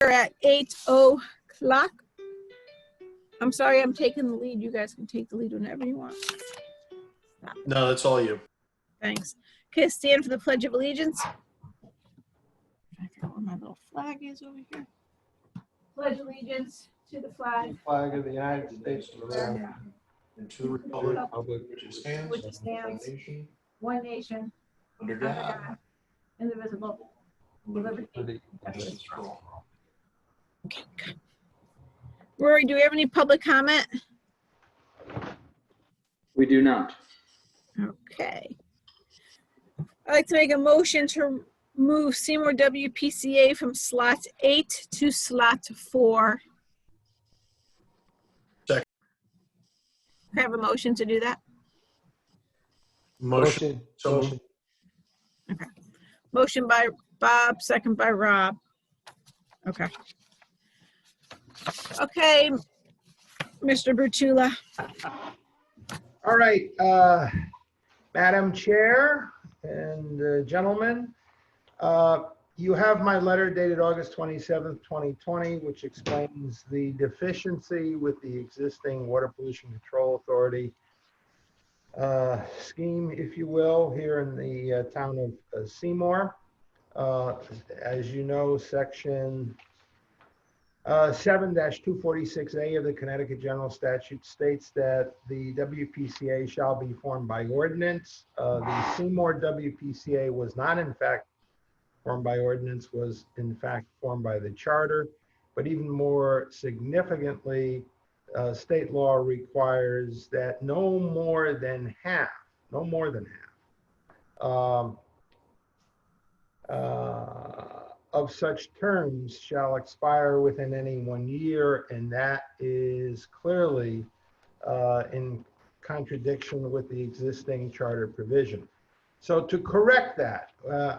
We're at 8:00. I'm sorry, I'm taking the lead. You guys can take the lead whenever you want. Stop. No, that's all you. Thanks. Okay, stand for the Pledge of Allegiance. I forgot where my little flag is over here. Pledge allegiance to the flag. Flag of the United States of America. And to the republic which stands One nation, under under God, God, indivisible, with liberty and justice for all. Okay, good. Rory, do we have any public comment? We do not. Okay. I'd like to make a motion to move Seymour WPCA from slot 8 to slot 4. Second. Can I have a motion to do that? motion. So moved. Okay. Motion by Bob, second by Rob. Okay. Okay, Mr. Bertula. All right, Madam Chair and gentlemen, you have my letter dated August 27th, 2020, which explains the deficiency with the existing Water Pollution Control Authority scheme, if you will, here in the town of Seymour. As you know, section 7-246A of the Connecticut General Statute states that the WPCA shall be formed by ordinance. The Seymour WPCA was not in fact formed by ordinance, was in fact formed by the charter, but even more significantly, state law requires that no more than half of such terms shall expire within any 1 year, and that is clearly in contradiction with the existing charter provision. So to correct that,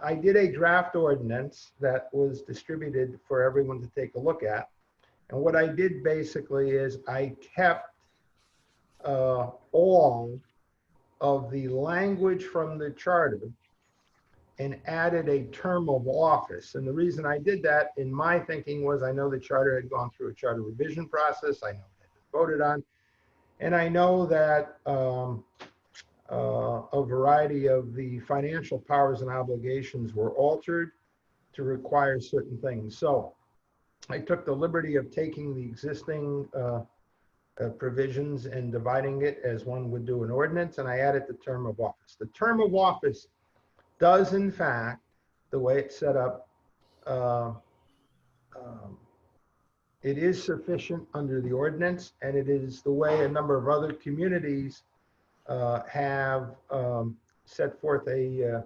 I did a draft ordinance that was distributed for everyone to take a look at. And what I did basically is I kept all of the language from the charter and added a term of office. And the reason I did that in my thinking was I know the charter had gone through a charter revision process. I know it had been voted on. And I know that a variety of the financial powers and obligations were altered to require certain things. So I took the liberty of taking the existing provisions and dividing it as one would do an ordinance, and I added the term of office. The term of office does, in fact, the way it's set up, it is sufficient under the ordinance, and it is the way a number of other communities have set forth a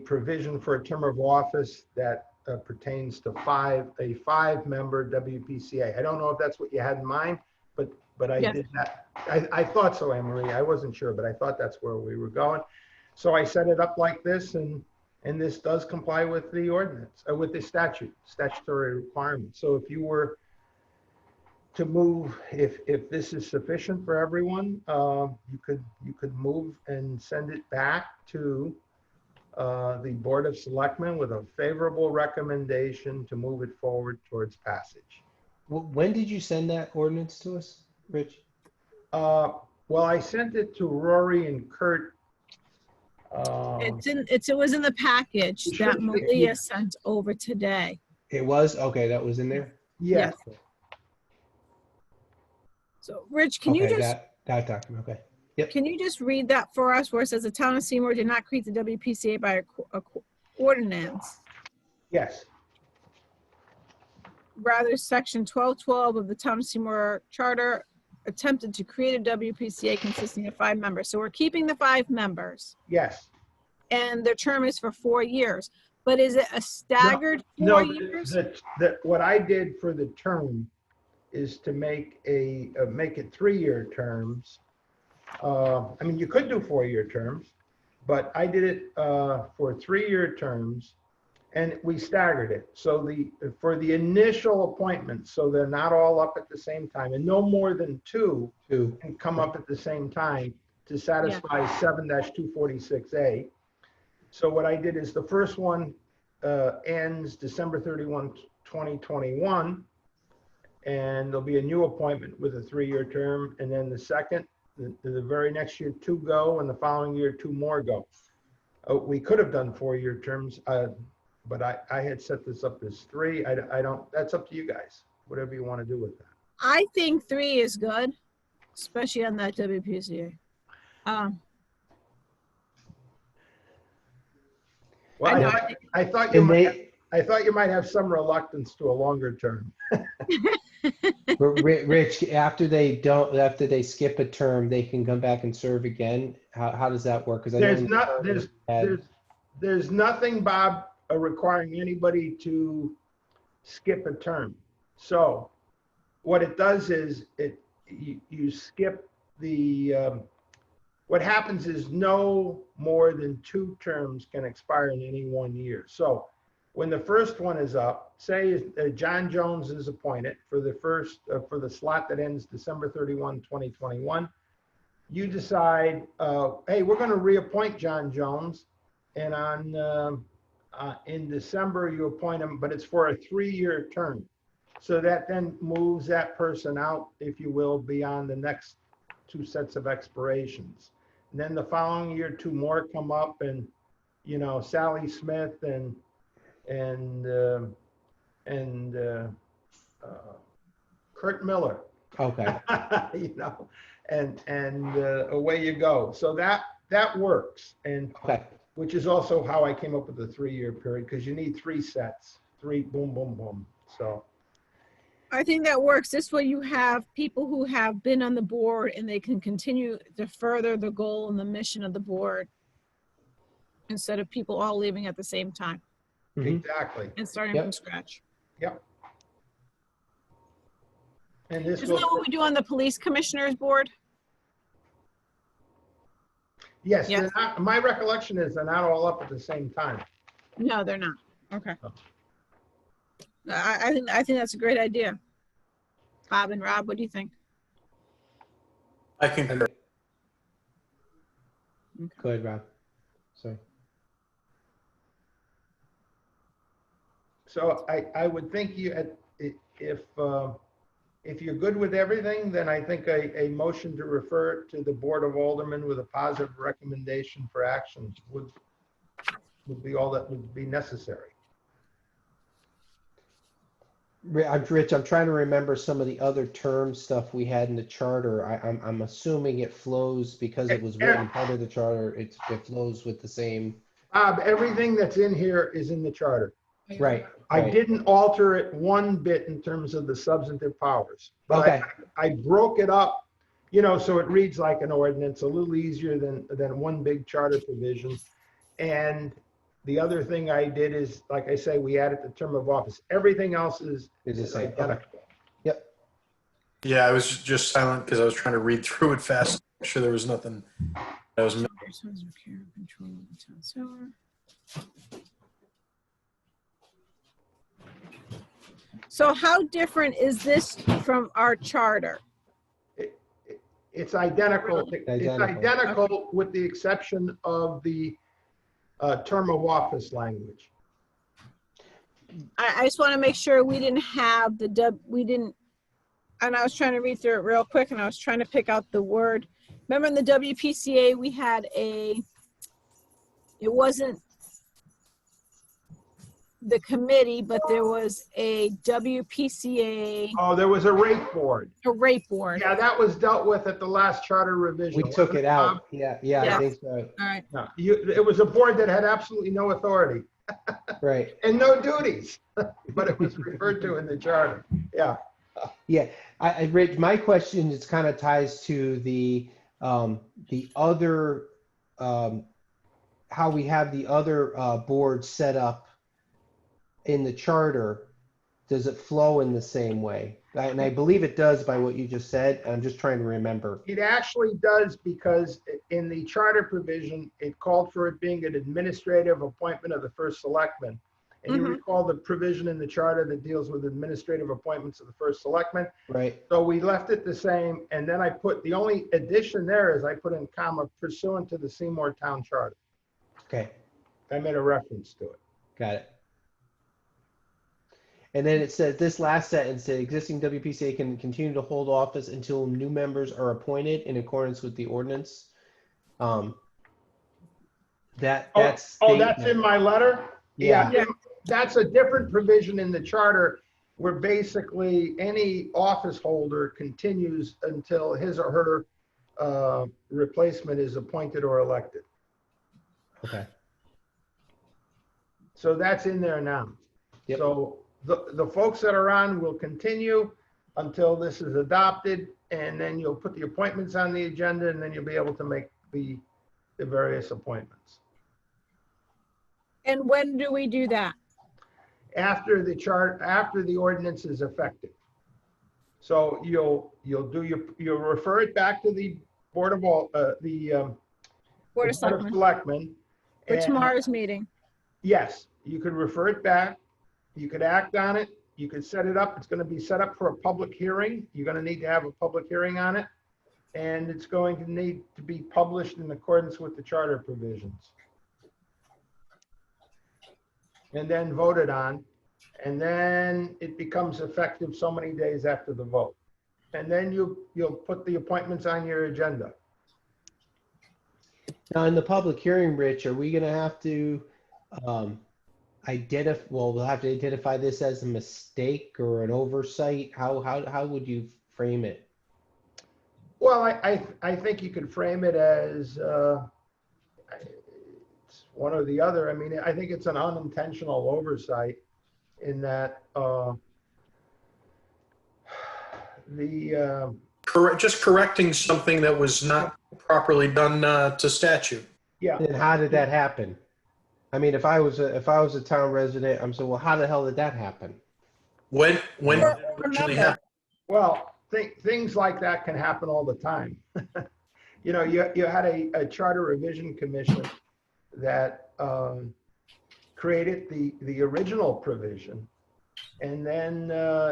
provision for a term of office that pertains to a five-member WPCA. I don't know if that's what you had in mind, but I did that. I thought so, Anne Marie. I wasn't sure, but I thought that's where we were going. So I set it up like this, and this does comply with the ordinance, with the statutory requirement. So if you were to move, if this is sufficient for everyone, you could move and send it back to the Board of Selectmen with a favorable recommendation to move it forward towards passage. When did you send that ordinance to us, Rich? Well, I sent it to Rory and Kurt. It was in the package that Malia sent over today. It was? Okay, that was in there? Yes. So Rich, can you just that document, okay. Yep. Can you just read that for us where it says the town of Seymour did not create the WPCA by a ordinance? Yes. Rather, section 1212 of the town of Seymour charter attempted to create a WPCA consisting of 5 members. So we're keeping the 5 members. Yes. And their term is for 4 years. But is it a staggered 4 years? What I did for the term is to make it 3-year terms. I mean, you could do 4-year terms, but I did it for 3-year terms, and we staggered it. So for the initial appointments, so they're not all up at the same time, and no more than 2 can come up at the same time to satisfy 7-246A. So what I did is the first one ends December 31, 2021. And there'll be a new appointment with a 3-year term. And then the second, the very next year, 2 go, and the following year, 2 more go. We could have done 4-year terms, but I had set this up as 3. I don't, that's up to you guys, whatever you want to do with that. I think 3 is good, especially on that WPCA. Well, I know. I thought you might have some reluctance to a longer term. Rich, after they skip a term, they can come back and serve again. How does that work? Because There's nothing, Bob, requiring anybody to skip a term. So what it does is you skip the, what happens is no more than 2 terms can expire in any 1 year. So when the first one is up, say John Jones is appointed for the first, for the slot that ends December 31, 2021, you decide, hey, we're going to reappoint John Jones, and in December you appoint him, but it's for a 3-year term. So that then moves that person out, if you will, beyond the next 2 sets of expirations. And then the following year, 2 more come up, and Sally Smith and Kurt Miller. Okay. And away you go. So that works, and Okay. which is also how I came up with the 3-year period, because you need 3 sets, 3 boom, boom, boom. So I think that works. This way you have people who have been on the board and they can continue to further the goal and the mission of the board instead of people all leaving at the same time exactly. and starting from scratch. Yep. And this Isn't that what we do on the police commissioners board? Yes, Yes. my recollection is they're not all up at the same time. No, they're not. Okay. I think that's a great idea. Bob and Rob, what do you think? I concur. Go ahead, Rob. Sorry. So I would think if you're good with everything, then I think a motion to refer it to the Board of Aldermen with a positive recommendation for action would be all that would be necessary. Rich, I'm trying to remember some of the other term stuff we had in the charter. I'm assuming it flows because it was written part of the charter. It flows with the same. Bob, everything that's in here is in the charter. Right. I didn't alter it one bit in terms of the substantive powers, but Okay. I broke it up, so it reads like an ordinance, a little easier than one big charter provision. And the other thing I did is, like I say, we added the term of office. Everything else is the same. identical. Okay. Yep. Yeah, I was just silent because I was trying to read through it fast. Make sure there was nothing that was missing. So how different is this from our charter? It's identical. Identical. It's identical with the exception of the term of office language. I just want to make sure we didn't have and I was trying to read through it real quick and I was trying to pick out the word. Remember in the WPCA, we had it wasn't the committee, but there was a WPCA. Oh, there was a rate board. A rate board. Yeah, that was dealt with at the last charter revision. We took it out. Yeah, Yeah. I think so. All right. No, it was a board that had absolutely no authority Right. and no duties, but it was referred to in the charter. Yeah. Yeah, Rich, my question is kind of ties to the other, how we have the other boards set up in the charter. Does it flow in the same way? And I believe it does by what you just said. I'm just trying to remember. It actually does, because in the charter provision, it called for it being an administrative appointment of the first selectman. And you recall the provision in the charter that deals with administrative appointments of the first selectman. Right. So we left it the same. And then I put, the only addition there is I put in comma pursuant to the Seymour Town Charter. Okay. I made a reference to it. Got it. And then it says, this last sentence, the existing WPCA can continue to hold office until new members are appointed in accordance with the ordinance. That's That's in statement. my letter? Yeah. Yeah. That's a different provision in the charter where basically any office holder continues until his or her replacement is appointed or elected. Okay. So that's in there now. Yep. So the folks that are on will continue until this is adopted, and then you'll put the appointments on the agenda, and then you'll be able to make the various appointments. And when do we do that? After the ordinance is effective. So you'll refer it back to the Board of Board of Selectmen Selectmen. for and- tomorrow's meeting. Yes, you could refer it back. You could act on it. You could set it up. It's going to be set up for a public hearing. You're going to need to have a public hearing on it. And it's going to need to be published in accordance with the charter provisions. And then voted on. And then it becomes effective so many days after the vote. And then you'll put the appointments on your agenda. Now, in the public hearing, Rich, are we going to have to we'll have to identify this as a mistake or an oversight? How would you frame it? Well, I think you could frame it as it's one or the other. I mean, I think it's an unintentional oversight in that Just correcting something that was not properly done to statute. yeah. And how did that happen? I mean, if I was a town resident, I'm saying, well, how the hell did that happen? When did Or it originally remember. happen? Well, things like that can happen all the time. You know, you had a charter revision commission that created the original provision. And then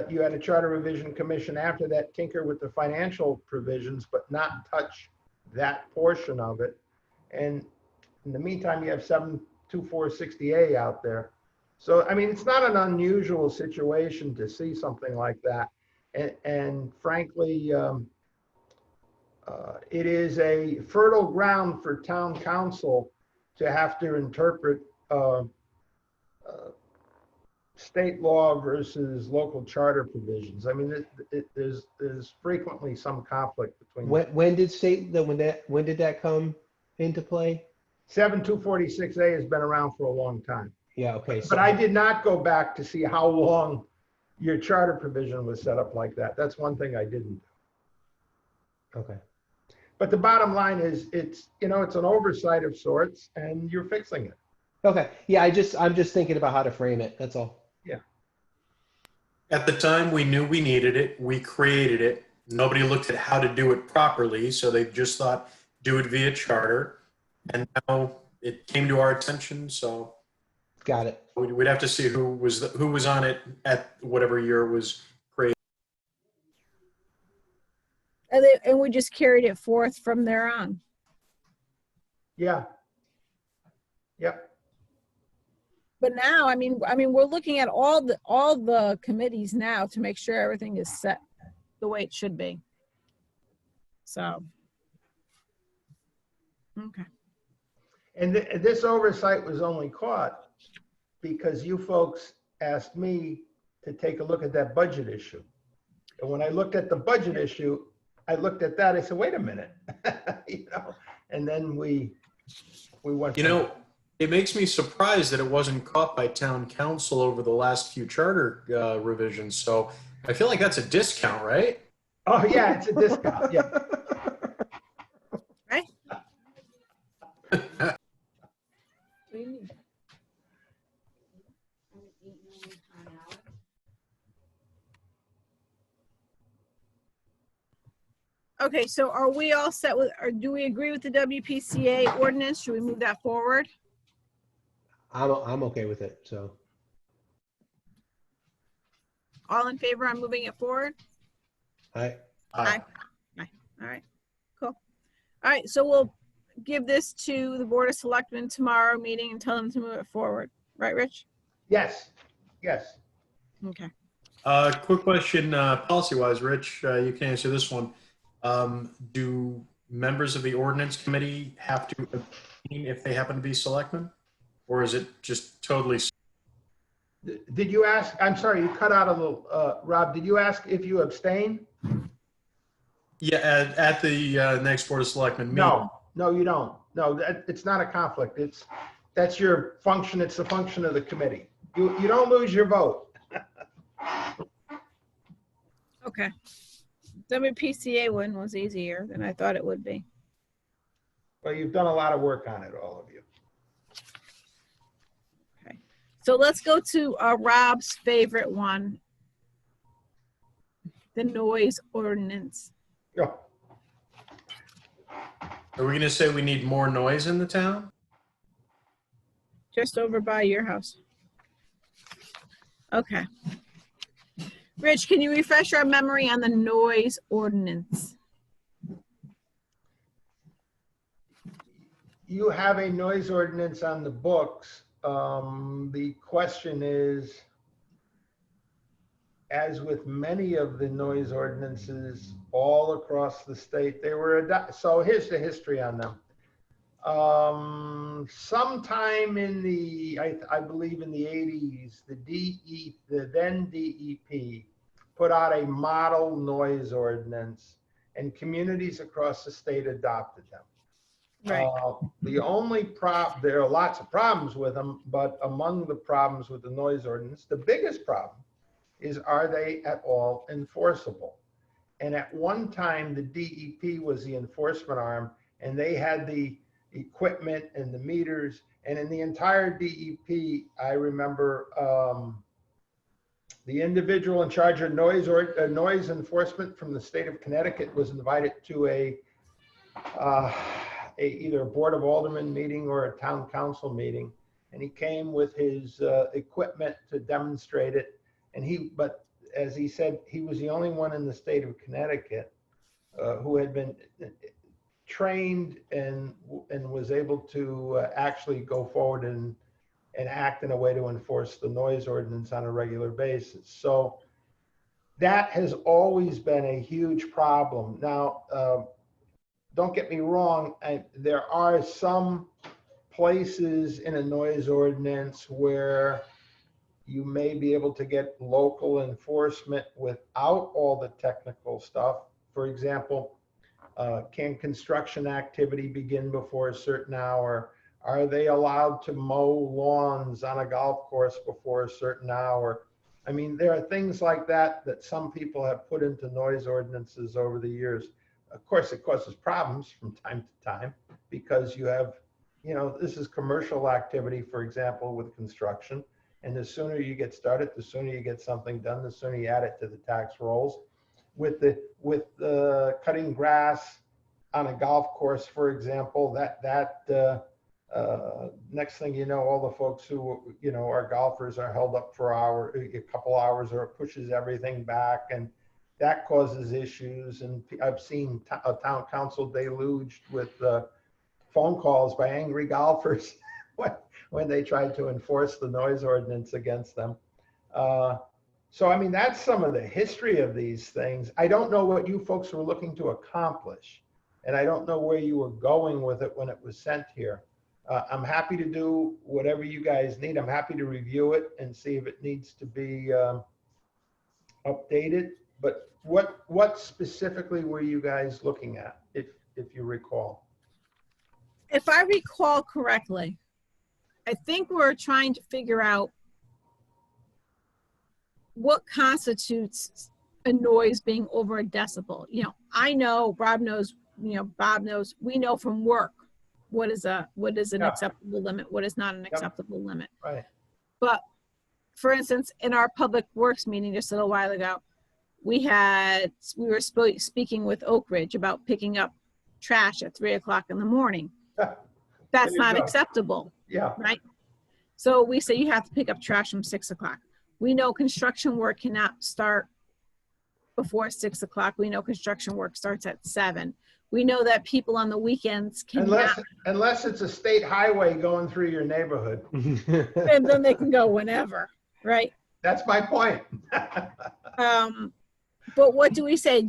you had a charter revision commission after that tinker with the financial provisions, but not touch that portion of it. And in the meantime, you have 72460A out there. So, I mean, it's not an unusual situation to see something like that. And frankly, it is a fertile ground for town council to have to interpret state law versus local charter provisions. I mean, there's frequently some conflict between. When did that come into play? 72460A has been around for a long time. Yeah. Okay. But I did not go back to see how long your charter provision was set up like that. That's one thing I didn't do. Okay. But the bottom line is it's an oversight of sorts and you're fixing it. Okay. Yeah. I'm just thinking about how to frame it. That's all. Yeah. At the time, we knew we needed it. We created it. Nobody looked at how to do it properly, so they just thought do it via charter. And now it came to our attention, so Got it. we'd have to see who was on it at whatever year it was created. And we just carried it forth from there on. Yeah. Yep. But now, I mean, we're looking at all the committees now to make sure everything is set the way it should be. So, okay. And this oversight was only caught because you folks asked me to take a look at that budget issue. And when I looked at the budget issue, I looked at that, I said, wait a minute, and then we went. It makes me surprised that it wasn't caught by town council over the last few charter revisions. So I feel like that's a discount, right? Oh, yeah, it's a discount, yeah. Right? What do you mean? Okay, so are we all set with, or do we agree with the WPCA ordinance? Should we move that forward? I'm okay with it. So All in favor on moving it forward? I Aye. All right, cool. All right, so we'll give this to the Board of Selectmen tomorrow meeting and tell them to move it forward. Right, Rich? Yes. Okay. Quick question, policy-wise, Rich, you can answer this one. Do members of the ordinance committee have to abstain if they happen to be selectmen? Or is it just totally? Did you ask, I'm sorry, you cut out a little, Rob, did you ask if you abstain? Yeah, at the next Board of Selectmen meeting? No, you don't. No, it's not a conflict. That's your function. It's the function of the committee. You don't lose your vote. Okay. WPCA one was easier than I thought it would be. Well, you've done a lot of work on it, all of you. Okay. So let's go to Rob's favorite one, the noise ordinance. Yeah. Are we going to say we need more noise in the town? Just over by your house. Okay. Rich, can you refresh our memory on the noise ordinance? You have a noise ordinance on the books. The question is, as with many of the noise ordinances all across the state, they were so here's the history on them. Sometime in the, I believe in the 80s, the then DEP put out a model noise ordinance, and communities across the state adopted them. Right. The only there are lots of problems with them, but among the problems with the noise ordinance, the biggest problem is, are they at all enforceable? And at one time, the DEP was the enforcement arm, and they had the equipment and the meters. And in the entire DEP, I remember the individual in charge of noise enforcement from the state of Connecticut was invited to either a Board of Aldermen meeting or a town council meeting. And he came with his equipment to demonstrate it. But as he said, he was the only one in the state of Connecticut who had been trained and was able to actually go forward and act in a way to enforce the noise ordinance on a regular basis. So that has always been a huge problem. Now, don't get me wrong, there are some places in a noise ordinance where you may be able to get local enforcement without all the technical stuff. For example, can construction activity begin before a certain hour? Are they allowed to mow lawns on a golf course before a certain hour? I mean, there are things like that that some people have put into noise ordinances over the years. Of course, it causes problems from time to time because you have, this is commercial activity, for example, with construction. And the sooner you get started, the sooner you get something done, the sooner you add it to the tax rolls. With the cutting grass on a golf course, for example, next thing you know, all the folks who are golfers are held up for a couple hours, or it pushes everything back, and that causes issues. And I've seen a town council deluged with phone calls by angry golfers when they tried to enforce the noise ordinance against them. So, I mean, that's some of the history of these things. I don't know what you folks were looking to accomplish, and I don't know where you were going with it when it was sent here. I'm happy to do whatever you guys need. I'm happy to review it and see if it needs to be updated. But what specifically were you guys looking at, if you recall? If I recall correctly, I think we're trying to figure out what constitutes a noise being over a decibel. I know, Rob knows, Bob knows, we know from work what is an acceptable limit, what is not an acceptable limit. Right. But for instance, in our public works meeting just a little while ago, we were speaking with Oak Ridge about picking up trash at 3 o'clock in the morning. That's not acceptable. Yeah. Right. So we say you have to pick up trash from 6 o'clock. We know construction work cannot start before 6 o'clock. We know construction work starts at 7. We know that people on the weekends cannot. Unless it's a state highway going through your neighborhood. And then they can go whenever, right? That's my point. But what do we say?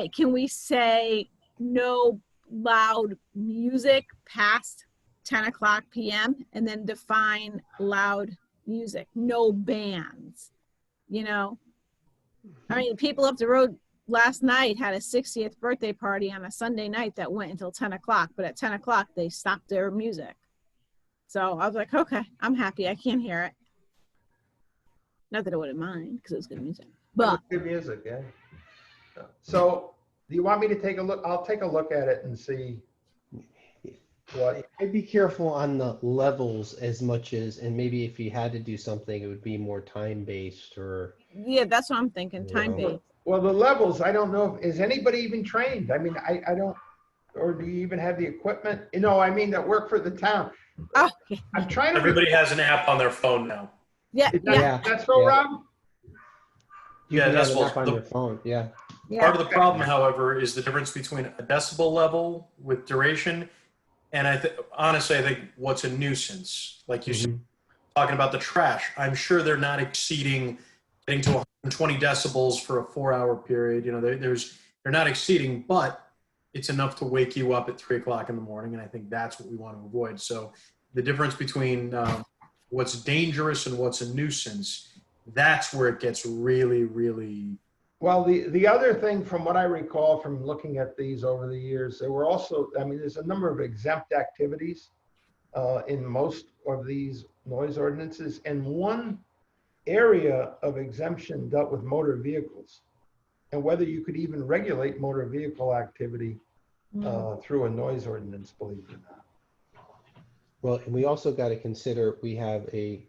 Can we say no loud music past 10 o'clock PM and then define loud music, no bands, you know? I mean, people up the road last night had a 60th birthday party on a Sunday night that went until 10 o'clock, but at 10 o'clock they stopped their music. So I was like, okay, I'm happy. I can't hear it. Not that I wouldn't mind because it was good music, but Good music, yeah. So do you want me to take a look? I'll take a look at it and see what. I'd be careful on the levels as much as, and maybe if you had to do something, it would be more time-based or. yeah, that's what I'm thinking, Yeah. time-based. Well, the levels, I don't know, is anybody even trained? I mean, I don't, or do you even have the equipment? You know, I mean, that work for the town. Oh, yeah. I'm trying to. Everybody has an app on their phone now. Yeah, Is that- yeah, That's so, Yeah. Rob? You Yeah, can have decibels. an app on your phone, yeah. Part yeah. of the problem, however, is the difference between a decibel level with duration, and honestly, I think what's a nuisance, like you said, talking about the trash. I'm sure they're not exceeding getting to 120 decibels for a 4-hour period. You know, they're not exceeding, but it's enough to wake you up at 3 o'clock in the morning, and I think that's what we want to avoid. So the difference between what's dangerous and what's a nuisance, that's where it gets really, really. Well, the other thing from what I recall from looking at these over the years, there were also, I mean, there's a number of exempt activities in most of these noise ordinances. And one area of exemption dealt with motor vehicles and whether you could even regulate motor vehicle activity through a noise ordinance, believe it or not. Well, and we also got to consider, we have a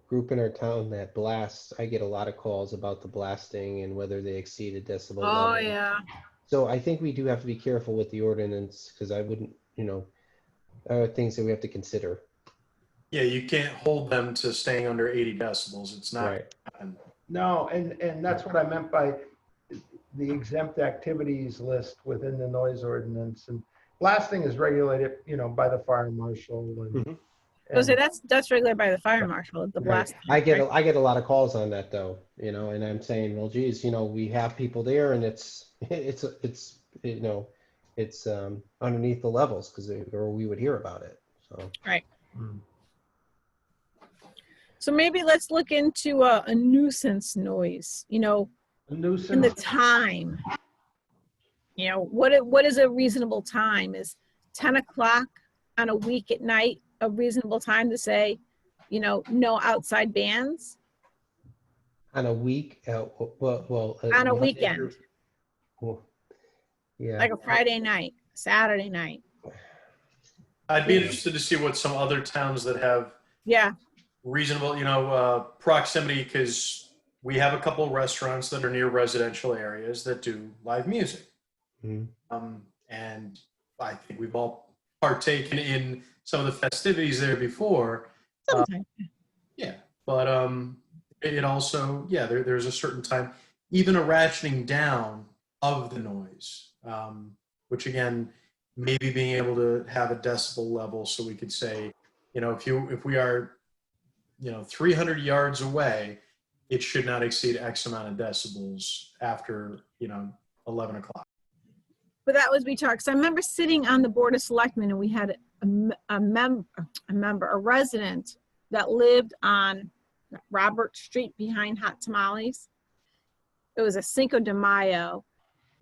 group in our town that blasts. I get a lot of calls about the blasting and whether they exceed a decibel Oh, level. yeah. So I think we do have to be careful with the ordinance because I wouldn't, you know, there are things that we have to consider. Yeah, you can't hold them to staying under 80 decibels. It's not. Right. No, and that's what I meant by the exempt activities list within the noise ordinance. And blasting is regulated, you know, by the fire marshal. And, So that's regulated by the fire marshal, the blast. I get a lot of calls on that though, you know, and I'm saying, well, geez, you know, we have people there and it's you know, it's underneath the levels because or we would hear about it. So. Right. So maybe let's look into a nuisance noise, you know, a nuisance. in the time. You know, what is a reasonable time? Is 10 o'clock on a week at night a reasonable time to say, you know, no outside bands? On a week, well, On a Monday weekend, well, yeah. like a Friday night, Saturday night. I'd be interested to see what some other towns that have Yeah, reasonable, you know, proximity, because we have a couple of restaurants that are near residential areas that do live music. Mhm. And I think we've all partaken in some of the festivities there before. sometimes. Yeah, but it also, yeah, there's a certain time, even a ratcheting down of the noise, which again, maybe being able to have a decibel level so we could say, you know, if we are, you know, 300 yards away, it should not exceed X amount of decibels after, you know, 11 o'clock. But that was we talked. So I remember sitting on the Board of Selectmen and we had a resident that lived on Robert Street behind Hot Tamales. It was a Cinco de Mayo,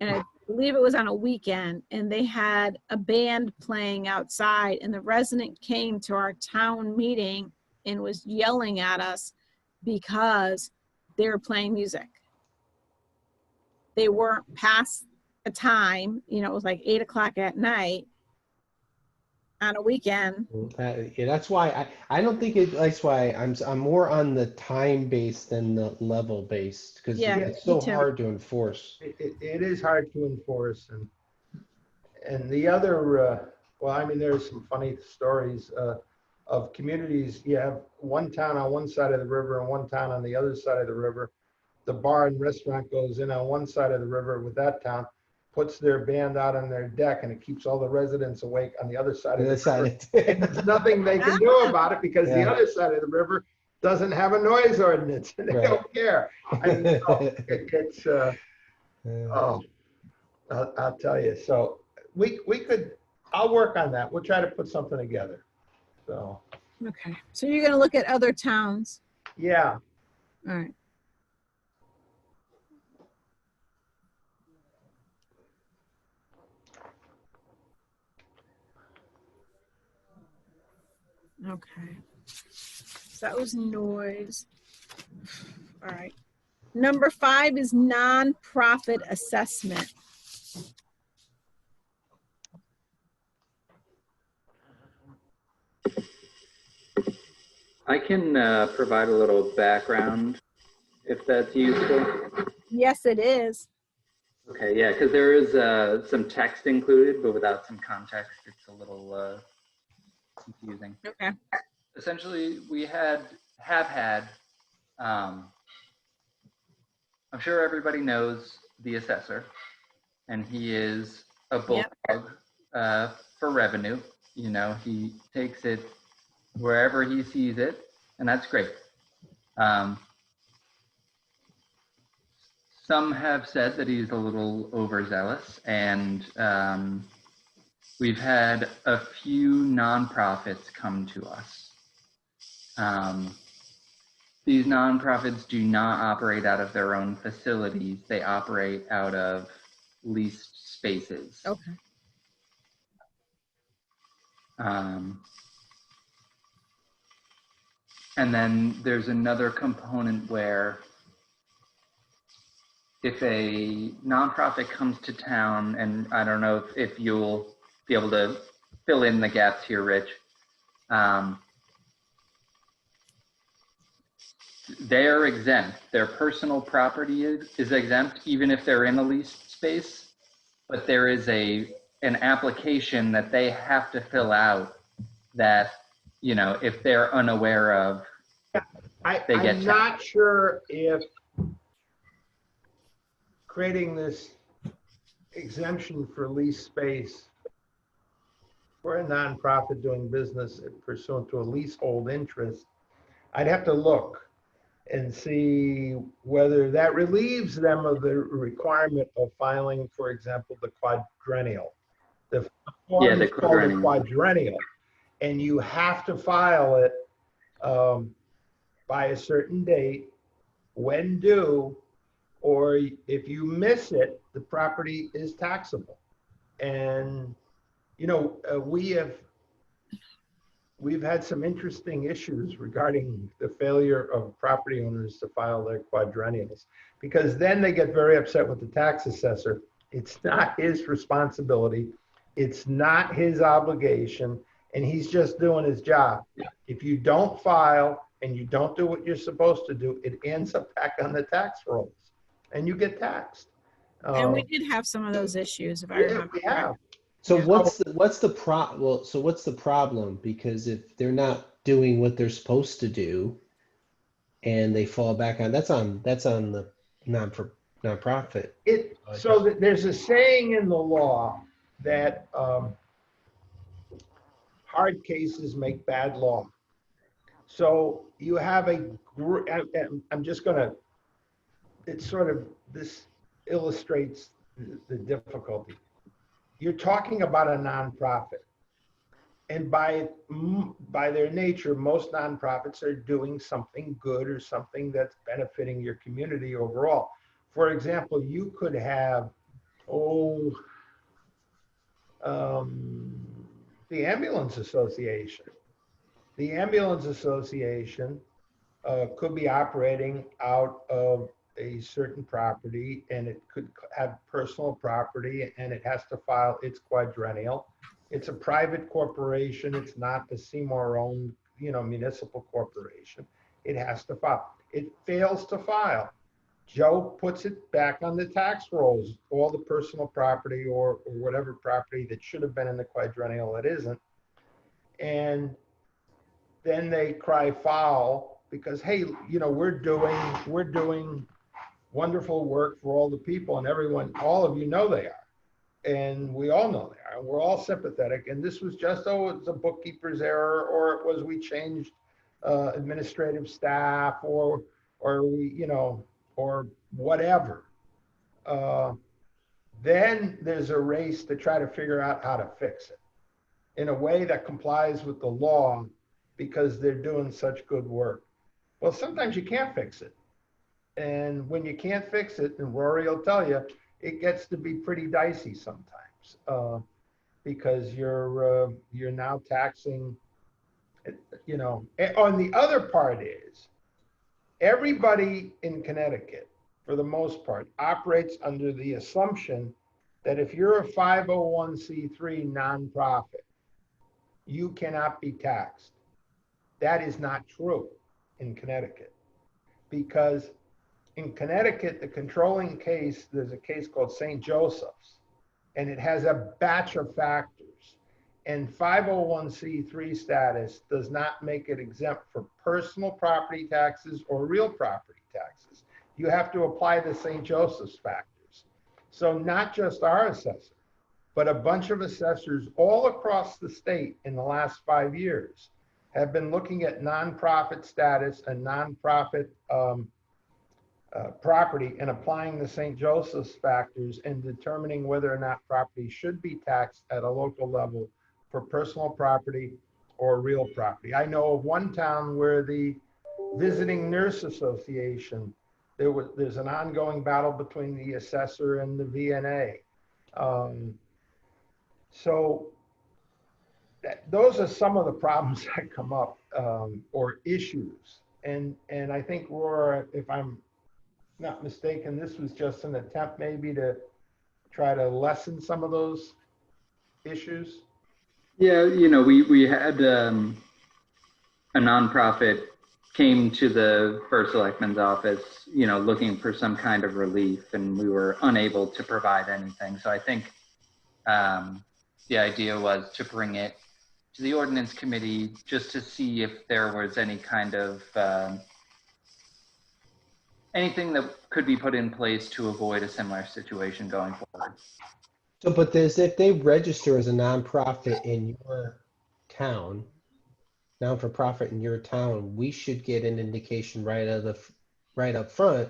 and I believe it was on a weekend, and they had a band playing outside, and the resident came to our town meeting and was yelling at us because they were playing music. They weren't past a time, you know, it was like 8 o'clock at night on a weekend. Yeah, that's why I don't think that's why I'm more on the time based than the level based because Yeah, it's so me too. hard to enforce. It is hard to enforce. And the other, well, I mean, there's some funny stories of communities. You have one town on one side of the river and one town on the other side of the river. The bar and restaurant goes in on one side of the river with that town, puts their band out on their deck, and it keeps all the residents awake on the other side of the river. And there's nothing they can do about it because the Yeah. other side of the river doesn't have a noise ordinance, and they Right. don't care. I mean, so it's, Yeah. oh, I'll tell you. So we could, I'll work on that. We'll try to put something together. So, Okay, so you're gonna look at other towns. yeah. All right. Okay. So that was noise. All right. Number 5 is nonprofit assessment. I can provide a little background if that's useful. Yes, it is. Okay, yeah, because there is some text included, but without some context, it's a little confusing. Okay. Essentially, we have had, I'm sure everybody knows the assessor, and he is a bulldog for revenue. You know, he takes it wherever he sees it, and that's great. Some have said that he's a little overzealous, and we've had a few nonprofits come to us. These nonprofits do not operate out of their own facilities. They operate out of leased spaces. Okay. And then there's another component where if a nonprofit comes to town, and I don't know if you'll be able to fill in the gaps here, Rich, they're exempt. Their personal property is exempt, even if they're in a leased space. But there is an application that they have to fill out that, you know, if they're unaware of, they get I'm not sure if creating this exemption for lease space for a nonprofit doing business pursuant to a leasehold interest, I'd have to look and see whether that relieves them of the requirement of filing, for example, the quadrennial. The form is called a quadrennial, and you have to file it by a certain date, when due, or if you miss it, the property is taxable. And, you know, we've had some interesting issues regarding the failure of property owners to file their quadrennials, because then they get very upset with the tax assessor. It's not his responsibility. It's not his obligation, and he's just doing his job. If you don't file and you don't do what you're supposed to do, it ends up back on the tax rolls, and you get taxed. And we did have some of those issues, if I remember. We have. So Yeah. what's the problem? Because if they're not doing what they're supposed to do, and they fall back on that's on the nonprofit. There's a saying in the law that hard cases make bad law. So you have I'm just gonna, this illustrates the difficulty. You're talking about a nonprofit, and by their nature, most nonprofits are doing something good or something that's benefiting your community overall. For example, you could have, the Ambulance Association. The Ambulance Association could be operating out of a certain property, and it could have personal property, and it has to file its quadrennial. It's a private corporation. It's not a Seymour-owned, municipal corporation. It has to file. It fails to file. Joe puts it back on the tax rolls, all the personal property or whatever property that should have been in the quadrennial that isn't. And then they cry foul because, hey, we're doing wonderful work for all the people, and everyone, all of you know they are. And we all know they are. We're all sympathetic. And this was just, it's a bookkeeper's error, or it was we changed administrative staff or we, you know, or whatever. Then there's a race to try to figure out how to fix it in a way that complies with the law because they're doing such good work. Well, sometimes you can't fix it. And when you can't fix it, and Rory will tell you, it gets to be pretty dicey sometimes because you're now taxing, you know. On the other part is everybody in Connecticut, for the most part, operates under the assumption that if you're a 501c3 nonprofit, you cannot be taxed. That is not true in Connecticut, because in Connecticut, the controlling case, there's a case called St. Joseph's, and it has a batch of factors. And 501c3 status does not make it exempt for personal property taxes or real property taxes. You have to apply the St. Joseph's factors. So not just our assessor, but a bunch of assessors all across the state in the last 5 years have been looking at nonprofit status and nonprofit property and applying the St. Joseph's factors and determining whether or not property should be taxed at a local level for personal property or real property. I know of one town where the Visiting Nurse Association, there's an ongoing battle between the assessor and the VNA. So those are some of the problems that come up or issues. And I think, Rory, if I'm not mistaken, this was just an attempt maybe to try to lessen some of those issues. Yeah, you know, we had a nonprofit came to the First Selectman's office, you know, looking for some kind of relief, and we were unable to provide anything. So I think the idea was to bring it to the Ordinance Committee just to see if there was any kind of anything that could be put in place to avoid a similar situation going forward. So, but there's, if they register as a nonprofit in your town, non-for-profit in your town, we should get an indication right up front,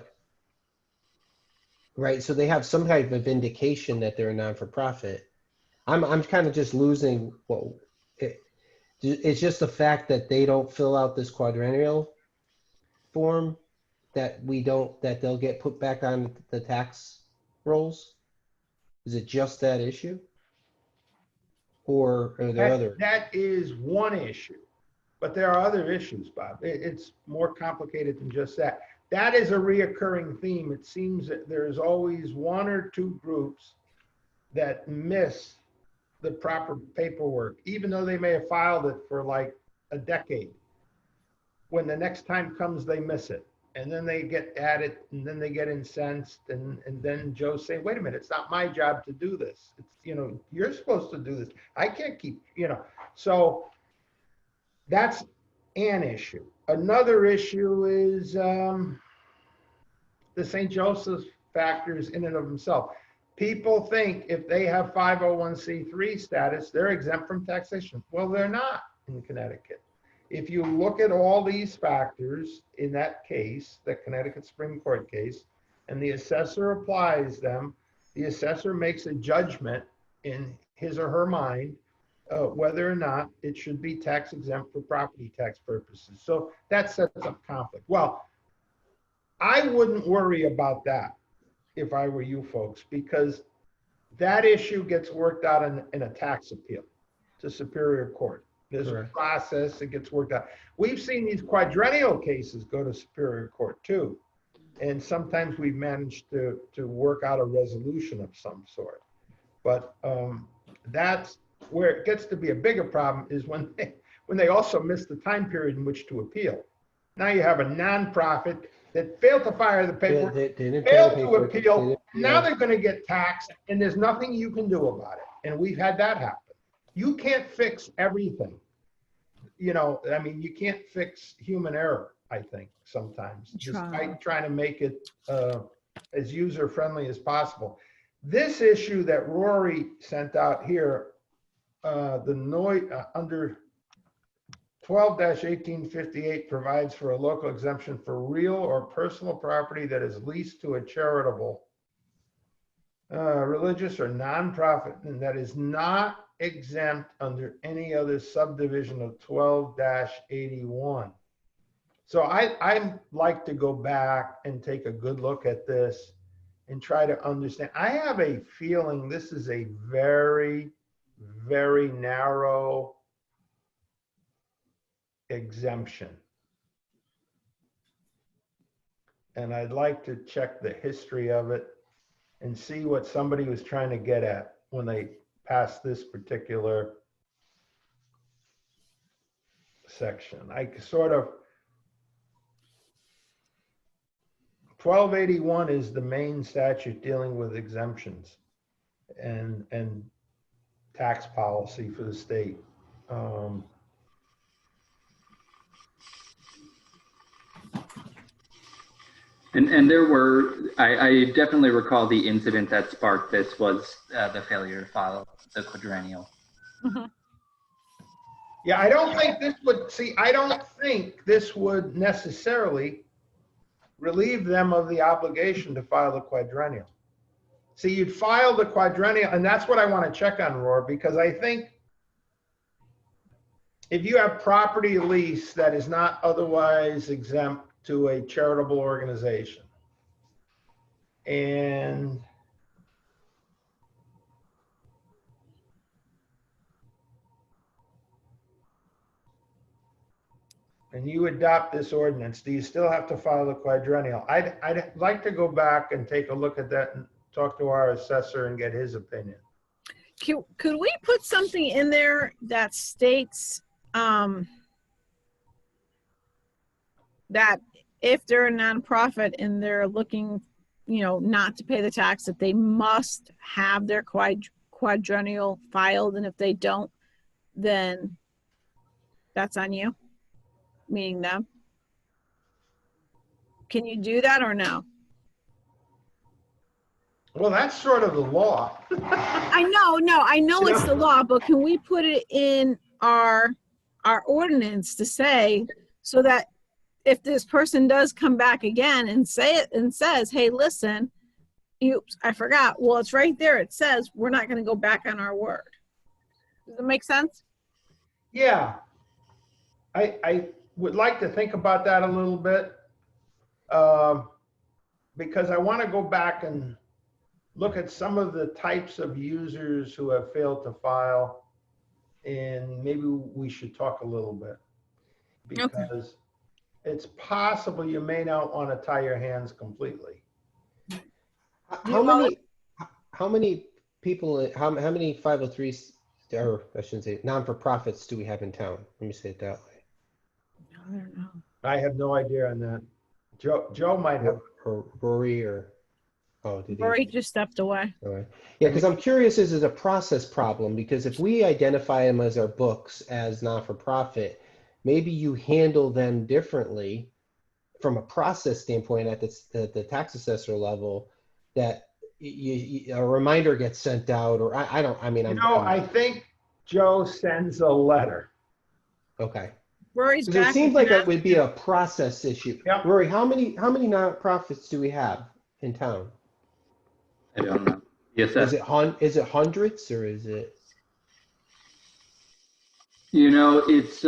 right? So they have some type of indication that they're a non-for-profit. I'm kind of just losing it's just the fact that they don't fill out this quadrennial form that they'll get put back on the tax rolls. Is it just that issue? Or are there other? That is one issue, but there are other issues, Bob. It's more complicated than just that. That is a reoccurring theme. It seems that there's always one or two groups that miss the proper paperwork, even though they may have filed it for like a decade. When the next time comes, they miss it. And then they get at it, and then they get incensed, and then Joe say, wait a minute, it's not my job to do this. It's, you know, you're supposed to do this. I can't keep, you know. So that's an issue. Another issue is the St. Joseph's factors in and of themselves. People think if they have 501c3 status, they're exempt from taxation. Well, they're not in Connecticut. If you look at all these factors in that case, the Connecticut Supreme Court case, and the assessor applies them, the assessor makes a judgment in his or her mind whether or not it should be tax exempt for property tax purposes. So that sets up conflict. Well, I wouldn't worry about that if I were you folks, because that issue gets worked out in a tax appeal to Superior Court. There's a process that gets worked out. We've seen these quadrennial cases go to Superior Court too. And sometimes we've managed to work out a resolution of some sort. But that's where it gets to be a bigger problem, is when they also miss the time period in which to appeal. Now you have a nonprofit that failed to file the paperwork, failed to appeal. Now they're going to get taxed, and there's nothing you can do about it. And we've had that happen. You can't fix everything. You know, I mean, you can't fix human error, I think, sometimes, despite trying to make it as user-friendly as possible. This issue that Rory sent out here, the noise under 12-1858 provides for a local exemption for real or personal property that is leased to a charitable, religious or nonprofit, and that is not exempt under any other subdivision of 12-81. So I'd like to go back and take a good look at this and try to understand. I have a feeling this is a very, very narrow exemption. And I'd like to check the history of it and see what somebody was trying to get at when they passed this particular section. I sort of, 1281 is the main statute dealing with exemptions and tax policy for the state. And there were, I definitely recall the incident that sparked this was the failure to follow the quadrennial. Yeah, I don't think this would, I don't think this would necessarily relieve them of the obligation to file the quadrennial. See, you'd file the quadrennial, and that's what I want to check on, Roar, because I think if you have property lease that is not otherwise exempt to a charitable organization, and you adopt this ordinance, do you still have to file the quadrennial? I'd like to go back and take a look at that and talk to our assessor and get his opinion. Could we put something in there that states that if they're a nonprofit and they're looking, not to pay the tax, that they must have their quadrennial filed, and if they don't, then that's on you? Meaning them. Can you do that or no? Well, that's sort of the law. I know it's the law, but can we put it in our ordinance to say, so that if this person does come back again and say it and says, hey, listen, oops, I forgot. Well, it's right there. It says we're not going to go back on our word. Does it make sense? Yeah. I would like to think about that a little bit, because I want to go back and look at some of the types of users who have failed to file, and maybe we should talk a little bit, because it's possible you may not want to tie your hands completely. How many people, how many 503s, or I shouldn't say non-for-profits, do we have in town? Let me say it that way. I don't know. I have no idea on that. Joe might have. Or Rory, or did Rory just stepped away. All right. Yeah, because I'm curious, is it a process problem? Because if we identify them as our books as not-for-profit, maybe you handle them differently from a process standpoint at the tax assessor level, that a reminder gets sent out, or I think Joe sends a letter. Okay. Rory's Because back. it seems like that would be a process issue. Yep. Rory, how many nonprofits do we have in town? I don't know. Yes, Is it hundreds, or is it? It's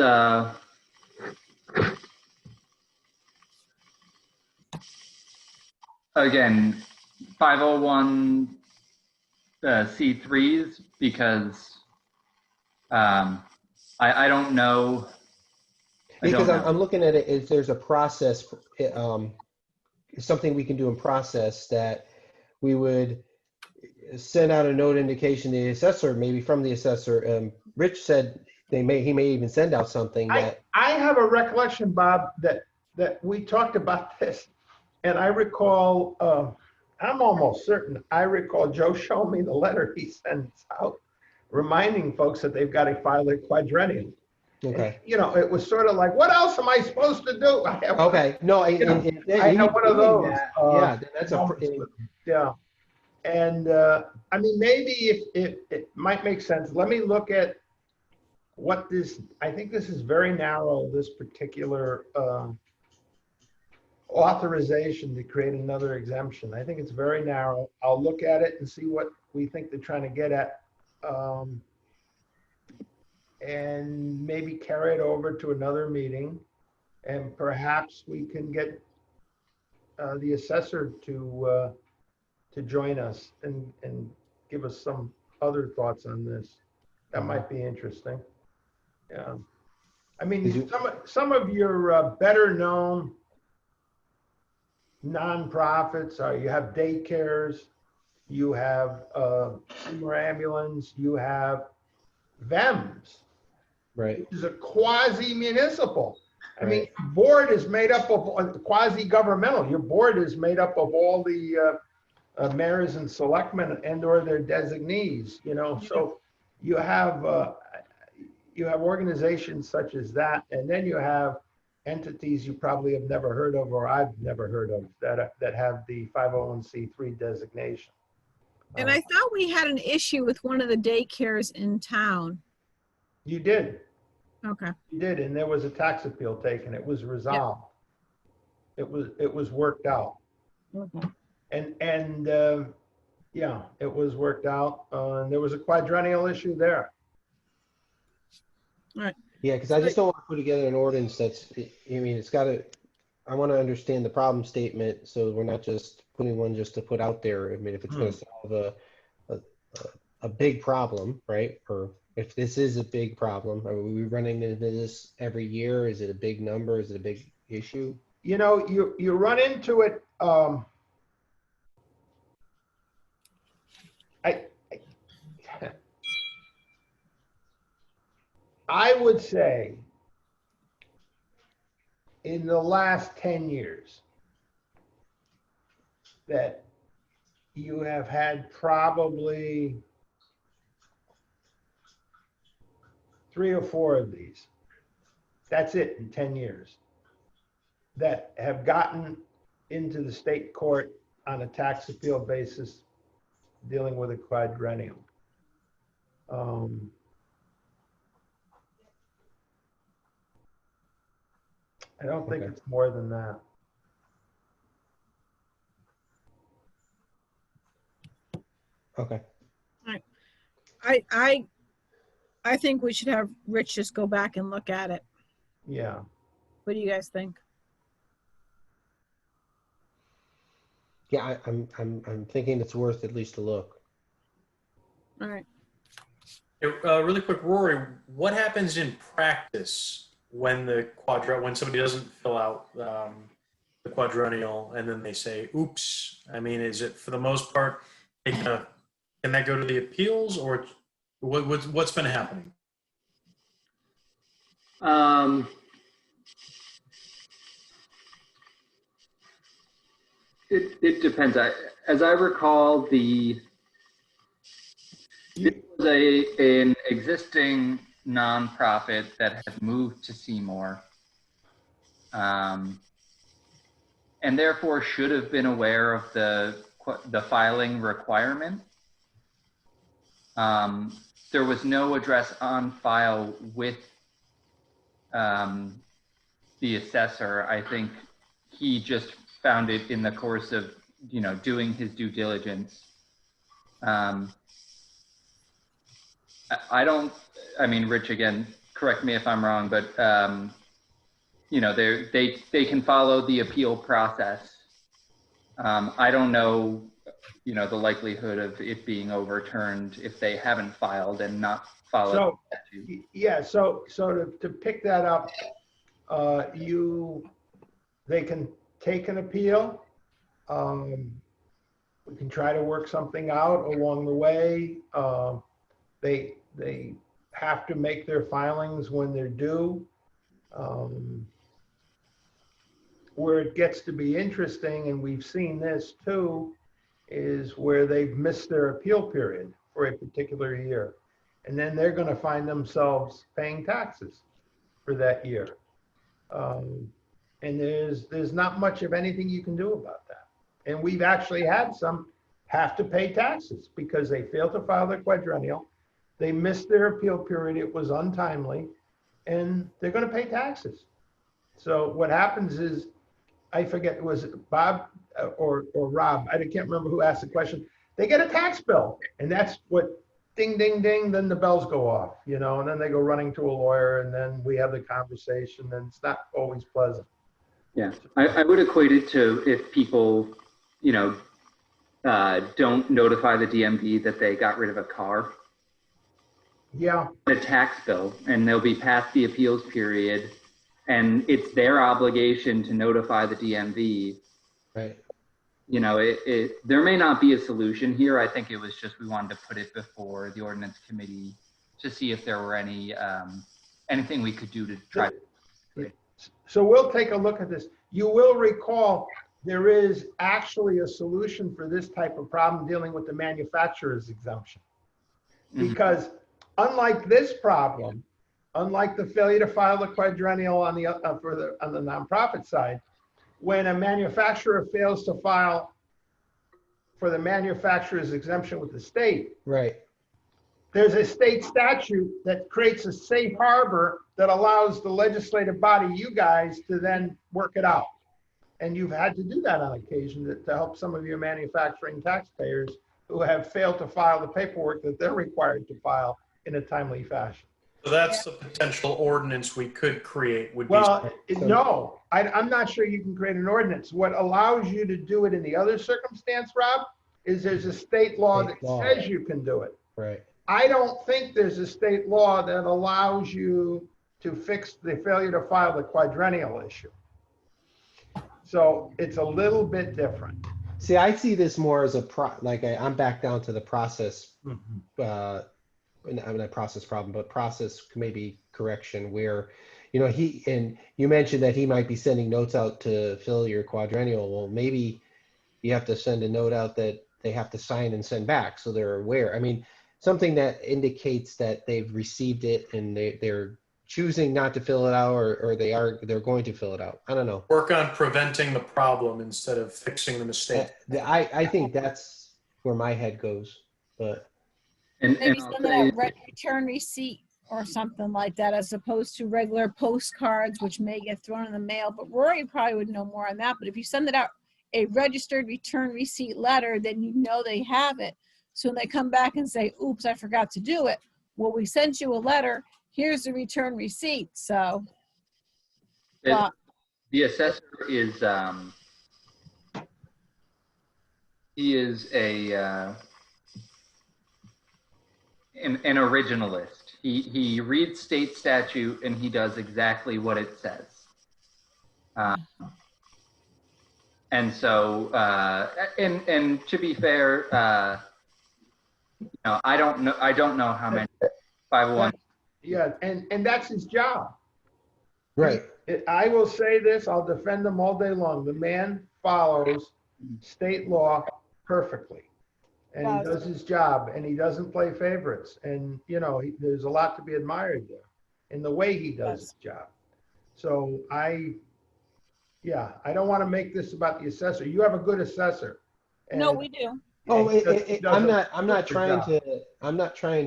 again 501 C3s, because I don't know. Because I'm looking at it, is there's a process, something we can do in process that we would send out a note indication to the assessor, maybe from the assessor. Rich said he may even send out something that. I have a recollection, Bob, that we talked about this, and I recall, I'm almost certain, I recall Joe showing me the letter he sends out, reminding folks that they've got to file their quadrennial. Okay. And, it was sort of like, what else am I supposed to do? I have, Okay. No, I have one of those. Yeah, that's yeah. And maybe if it might make sense, let me look at what this, I think this is very narrow, this particular authorization to create another exemption. I think it's very narrow. I'll look at it and see what we think they're trying to get at. And maybe carry it over to another meeting. And perhaps we can get the assessor to join us and give us some other thoughts on this. That might be interesting. Yeah. I mean, some of your better known nonprofits are, you have daycares, you have Seymour Ambulance, you have VEMS, Right. which is a quasi-municipal. I mean, your board is made up of quasi-governmental. Your board is made up of all the mayors and selectmen and or their designees, you know. So you have organizations such as that, and then you have entities you probably have never heard of, or I've never heard of, that have the 501c3 designation. And I thought we had an issue with one of the daycares in town. You did. Okay. You did, and there was a tax appeal taken. It was resolved. It was worked out. Okay. And yeah, it was worked out. And there was a quadrennial issue there. All right. Yeah, because I just don't want to put together an ordinance that's, I mean, it's got to, I want to understand the problem statement, so we're not just putting one just to put out there. I mean, if it's going to solve a big problem, right? Or if this is a big problem, are we running into this every year? Is it a big number? Is it a big issue? You know, you run into it. I would say in the last 10 years that you have had probably 3 or 4 of these. That's it in 10 years that have gotten into the state court on a tax appeal basis dealing with a quadrennial. I don't think it's more than that. Okay. I think we should have Rich just go back and look at it. Yeah. What do you guys think? Yeah, I'm thinking it's worth at least a look. All right. Really quick, Rory, what happens in practice when when somebody doesn't fill out the quadrennial and then they say, oops? I mean, is it for the most part, can that go to the appeals, or what's been happening? It depends. As I recall, it was an existing nonprofit that had moved to Seymour, and therefore should have been aware of the filing requirement. There was no address on file with the assessor. I think he just found it in the course of, doing his due diligence. I mean, Rich, again, correct me if I'm wrong, but, they can follow the appeal process. I don't know, the likelihood of it being overturned if they haven't filed and not followed. So to pick that up, they can take an appeal. We can try to work something out along the way. They have to make their filings when they're due. Where it gets to be interesting, and we've seen this too, is where they've missed their appeal period for a particular year. And then they're going to find themselves paying taxes for that year. And there's not much of anything you can do about that. And we've actually had some have to pay taxes because they failed to file their quadrennial They missed their appeal period. It was untimely, and they're going to pay taxes. So what happens is, I forget, was it Bob or Rob? I can't remember who asked the question. They get a tax bill, and that's what ding, ding, ding. Then the bells go off, and then they go running to a lawyer, and then we have the conversation, and it's not always pleasant. Yeah, I would equate it to if people, don't notify the DMV that they got rid of a car, Yeah. a tax bill, and they'll be past the appeals period, and it's their obligation to notify the DMV. Right. There may not be a solution here. I think it was just we wanted to put it before the ordinance committee to see if there were anything we could do to try. So we'll take a look at this. You will recall there is actually a solution for this type of problem dealing with the manufacturer's exemption. Because unlike this problem, unlike the failure to file the quadrennial on the nonprofit side, when a manufacturer fails to file for the manufacturer's exemption with the state, Right. there's a state statute that creates a safe harbor that allows the legislative body, you guys, to then work it out. And you've had to do that on occasion to help some of your manufacturing taxpayers who have failed to file the paperwork that they're required to file in a timely fashion. So that's the potential ordinance we could create would be. Well, no, I'm not sure you can create an ordinance. What allows you to do it in the other circumstance, Rob, is there's a state law that says you can do it. Right. I don't think there's a state law that allows you to fix the failure to file the quadrennial issue. So it's a little bit different. See, I see this more as I'm back down to the process, not process problem, but process maybe correction where, and you mentioned that he might be sending notes out to fill your quadrennial. Well, maybe you have to send a note out that they have to sign and send back so they're aware. I mean, something that indicates that they've received it and they're choosing not to fill it out or they're going to fill it out. I don't know. Work on preventing the problem instead of fixing the mistake. I think that's where my head goes, but. Maybe send out return receipt or something like that, as opposed to regular postcards, which may get thrown in the mail. But Rory probably would know more on that. But if you send it out a registered return receipt letter, then they have it. So when they come back and say, oops, I forgot to do it. Well, we sent you a letter. Here's the return receipt. So the assessor is he is an originalist. He reads state statute and he does exactly what it says. And so, and to be fair, I don't know how many 501. Yeah, and that's his job. Right. I will say this, I'll defend him all day long. The man follows state law perfectly. And he does his job, and he doesn't play favorites. And, there's a lot to be admired there in the way he does his job. So I don't want to make this about the assessor. You have a good assessor. No, we do. Oh, I'm not trying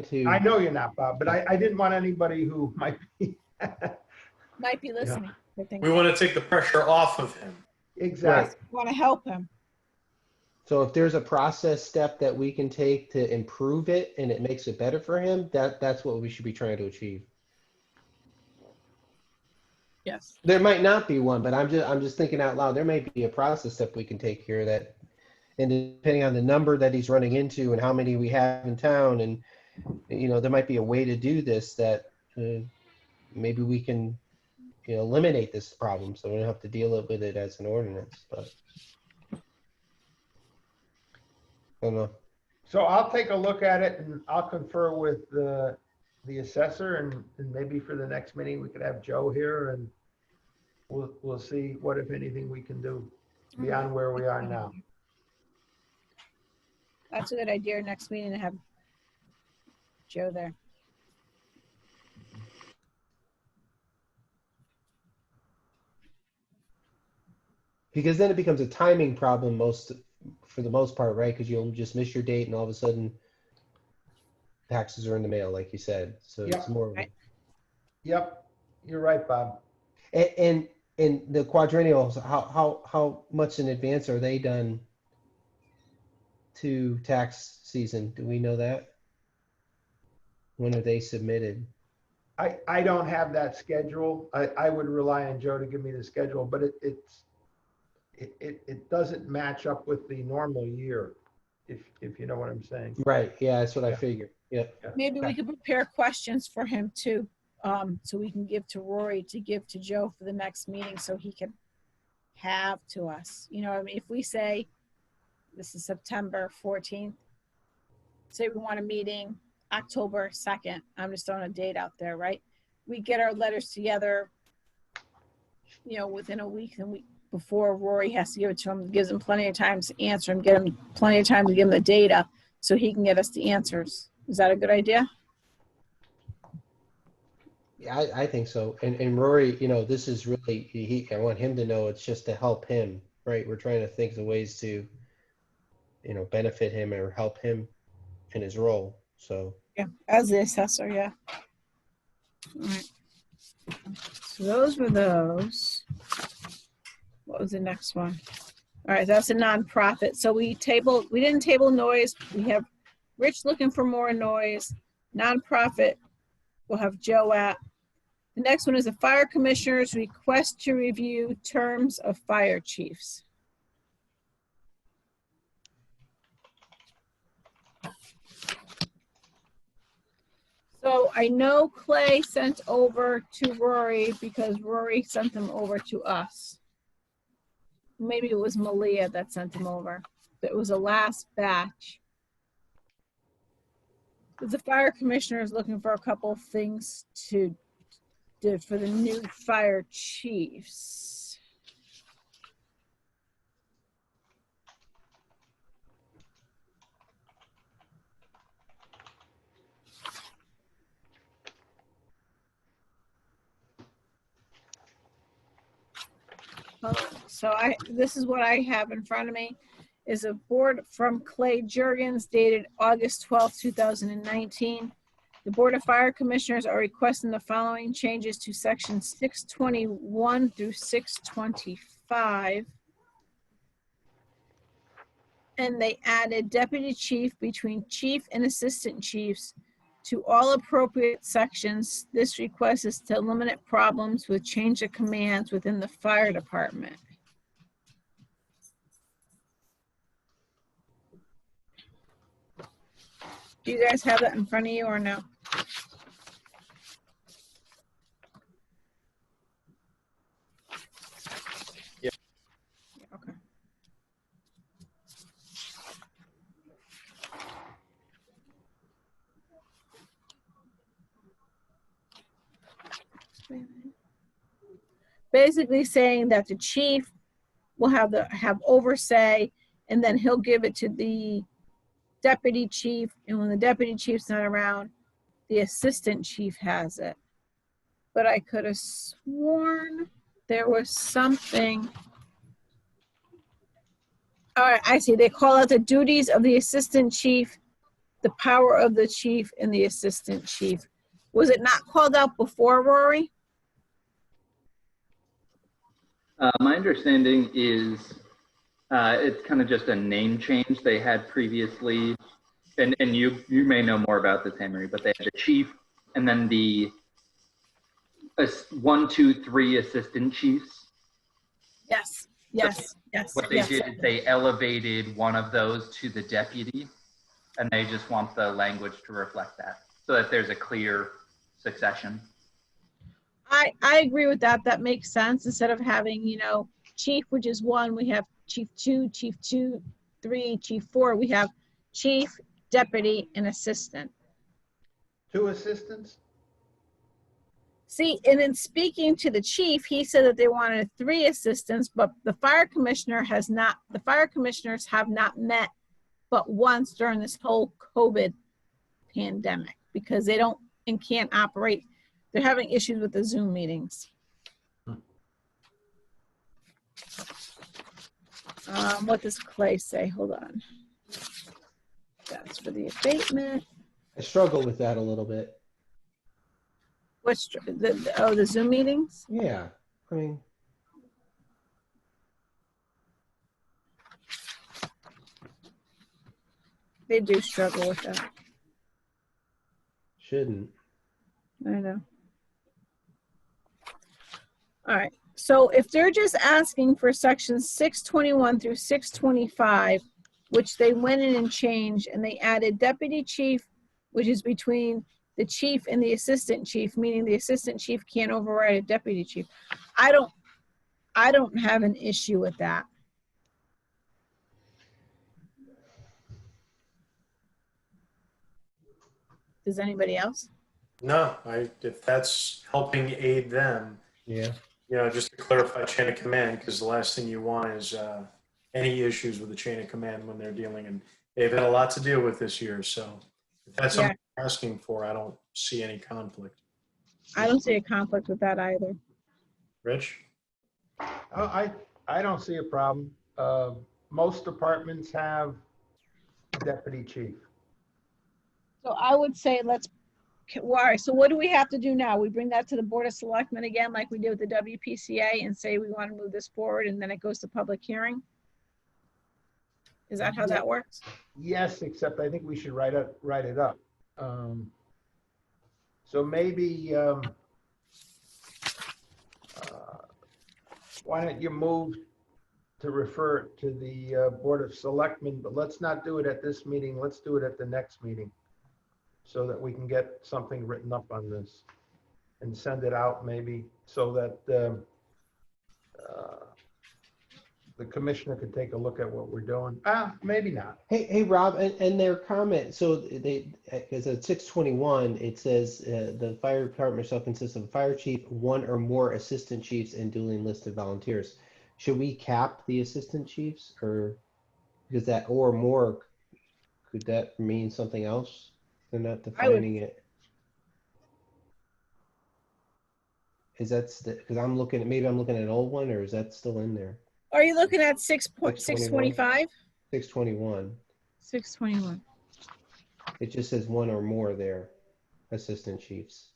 to. I know you're not, Bob, but I didn't want anybody who might be. Might be listening. We want to take the pressure off of him. Exactly. We want to help him. So if there's a process step that we can take to improve it and it makes it better for him, that's what we should be trying to achieve. Yes. There might not be one, but I'm just thinking out loud. There may be a process step we can take here that, and depending on the number that he's running into and how many we have in town, and there might be a way to do this that maybe we can eliminate this problem so we don't have to deal with it as an ordinance. But I don't know. So I'll take a look at it and I'll confer with the assessor, and maybe for the next meeting we could have Joe here, and we'll see what, if anything, we can do beyond where we are now. That's a good idea. Next meeting to have Joe there. Because then it becomes a timing problem for the most part, right? Because you'll just miss your date and all of a sudden taxes are in the mail, like you said. So Yep. it's more of a, Right. Yep, you're right, Bob. and the quadrennials, how much in advance are they done to tax season? Do we know that? When are they submitted? I don't have that schedule. I would rely on Joe to give me the schedule, but it doesn't match up with the normal year, if you know what I'm saying. Right. Yeah, that's what I Yeah. figured. Yep. Maybe we Okay. could prepare questions for him too, so we can give to Rory to give to Joe for the next meeting, so he can have to us. You know, I mean, if we say this is September 14th, say we want a meeting October 2nd, I'm just throwing a date out there, right? We get our letters together, you know, within a week, and before Rory has to give it to him, gives him plenty of time to answer him, get him plenty of time to give him the data so he can get us the answers. Is that a good idea? Yeah, I think so. And Rory, this is really, I want him to know it's just to help him, right? We're trying to think of ways to, benefit him or help him in his role. So, Yeah, as the assessor, yeah. All right. So those were those. What was the next one? All right, that's a nonprofit. So we didn't table noise. We have Rich looking for more noise. Nonprofit, we'll have Joe at. The next one is the fire commissioner's request to review terms of fire chiefs. So I know Clay sent over to Rory because Rory sent them over to us. Maybe it was Malia that sent them over. It was a last batch. The fire commissioner is looking for a couple things to do for the new fire chiefs. So this is what I have in front of me, is a board from Clay Jurgens dated August 12th, 2019. The Board of Fire Commissioners are requesting the following changes to section 621 through 625. And they added deputy chief between chief and assistant chiefs to all appropriate sections. This request is to eliminate problems with change of commands within the fire department. Do you guys have that in front of you or no? Yeah. Okay. Basically saying that the chief will have oversight, and then he'll give it to the deputy chief, and when the deputy chief's not around, the assistant chief has it. But I could have sworn there was something. All right, I see. They call out the duties of the assistant chief, the power of the chief, and the assistant chief. Was it not called out before, Rory? My understanding is it's kind of just a name change they had previously, and you may know more about this, Henry, but they had the chief and then the 1, 2, 3 assistant chiefs. Yes. Yes. Yes. What they yes. did is they elevated one of those to the deputy, and they just want the language to reflect that so that there's a clear succession. I agree with that. That makes sense. Instead of having, chief, which is 1, we have chief 2, 3, chief 4. We have chief, deputy, and assistant. 2 assistants? See, and in speaking to the chief, he said that they wanted 3 assistants, but the fire commissioners have not met but once during this whole COVID pandemic because they don't and can't operate. They're having issues with the Zoom meetings. What does Clay say? Hold on. That's for the abatement. I struggle with that a little bit. What's the Zoom meetings? Yeah, I mean, They do struggle with that. shouldn't. I know. All right. So if they're just asking for sections 621 through 625, which they went in and changed, and they added deputy chief, which is between the chief and the assistant chief, meaning the assistant chief can't override a deputy chief. I don't have an issue with that. Does anybody else? No, if that's helping aid them, Yeah. just to clarify chain of command, because the last thing you want is any issues with the chain of command when they're dealing, and they've had a lot to deal with this year. So if that's something they're asking for, I don't see any conflict. I don't see a conflict with that either. Rich? I don't see a problem. Most departments have a deputy chief. So I would say all right, so what do we have to do now? We bring that to the Board of Selectmen again, like we did with the WPCA, and say we want to move this forward, and then it goes to public hearing? Is that how that works? Yes, except I think we should write it up. So maybe, why don't you move to refer to the Board of Selectmen, but let's not do it at this meeting. Let's do it at the next meeting so that we can get something written up on this and send it out maybe so that the commissioner could take a look at what we're doing. Maybe not. Hey, Rob, and their comment, so because at 621, it says the fire department shall consist of a fire chief, one or more assistant chiefs, and duly enlisted volunteers. Should we cap the assistant chiefs, or because that or more, could that mean something else? They're not defining it. Is that because I'm looking at, maybe I'm looking at an old one, or is that still in there? Are you looking at 6.625? 621. 621. It just says one or more there, assistant chiefs.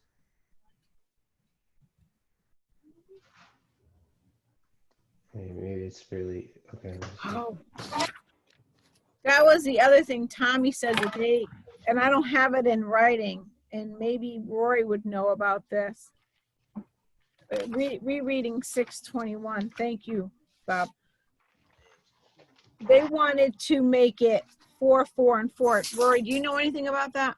Maybe it's really, okay. Oh, that was the other thing Tommy said that and I don't have it in writing, and maybe Rory would know about this. Rereading 621. Thank you, Bob. They wanted to make it 4, 4, and 4. Rory, do you know anything about that?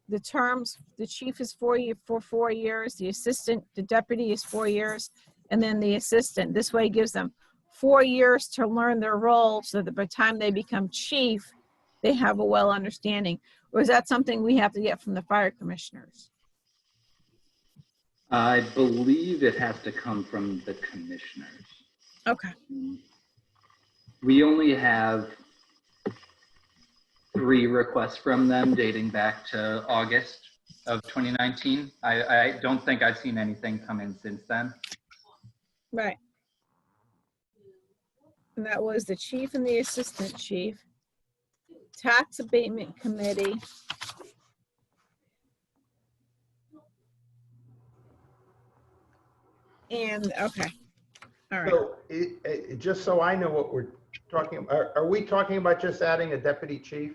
The terms, the chief is 4 years, the deputy is 4 years, and then the assistant. This way it gives them 4 years to learn their role so that by the time they become chief, they have a well understanding. Or is that something we have to get from the fire commissioners? I believe it has to come from the commissioners. Okay. We only have 3 requests from them dating back to August of 2019. I don't think I've seen anything come in since then. Right. And that was the chief and the assistant chief, tax abatement committee. And, okay. All right. So just so I know what we're talking about, are we talking about just adding a deputy chief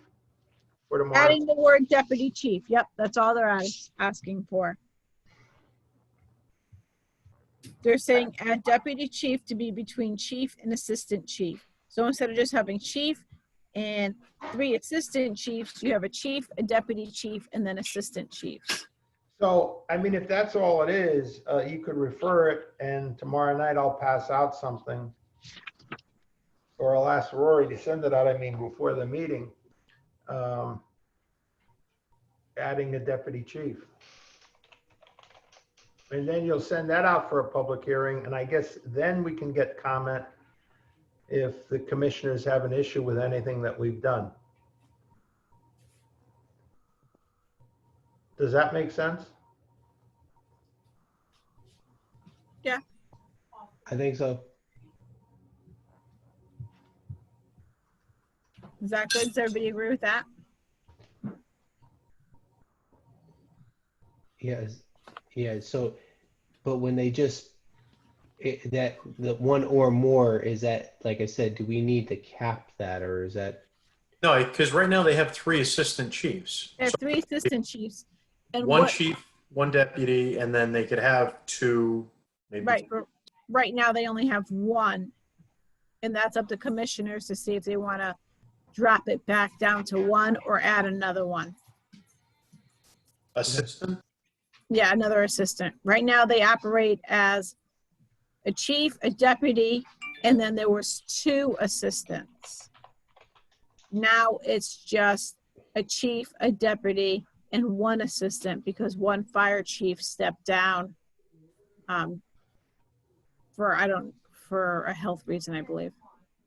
for tomorrow? Adding the word deputy chief. Yep, that's all they're asking for. They're saying add deputy chief to be between chief and assistant chief. So instead of just having chief and 3 assistant chiefs, you have a chief, a deputy chief, and then assistant chiefs. So, I mean, if that's all it is, you could refer it, and tomorrow night I'll pass out something. Or I'll ask Rory to send it out, before the meeting. Adding a deputy chief. And then you'll send that out for a public hearing, and I guess then we can get comment if the commissioners have an issue with anything that we've done. Does that make sense? Yeah. I think so. Is that good? Does everybody agree with that? Yeah, so, but when they just, that, the one or more, is that, like I said, do we need to cap that, or is that? No, because right now they have 3 assistant chiefs. They have 3 assistant chiefs. And One what, chief, 1 deputy, and then they could have 2, maybe. right, right now they only have 1. And that's up to commissioners to see if they want to drop it back down to 1 or add another one. Assistant? Yeah, another assistant. Right now they operate as a chief, a deputy, and then there was 2 assistants. Now it's just a chief, a deputy, and 1 assistant because 1 fire chief stepped down for a health reason, I believe.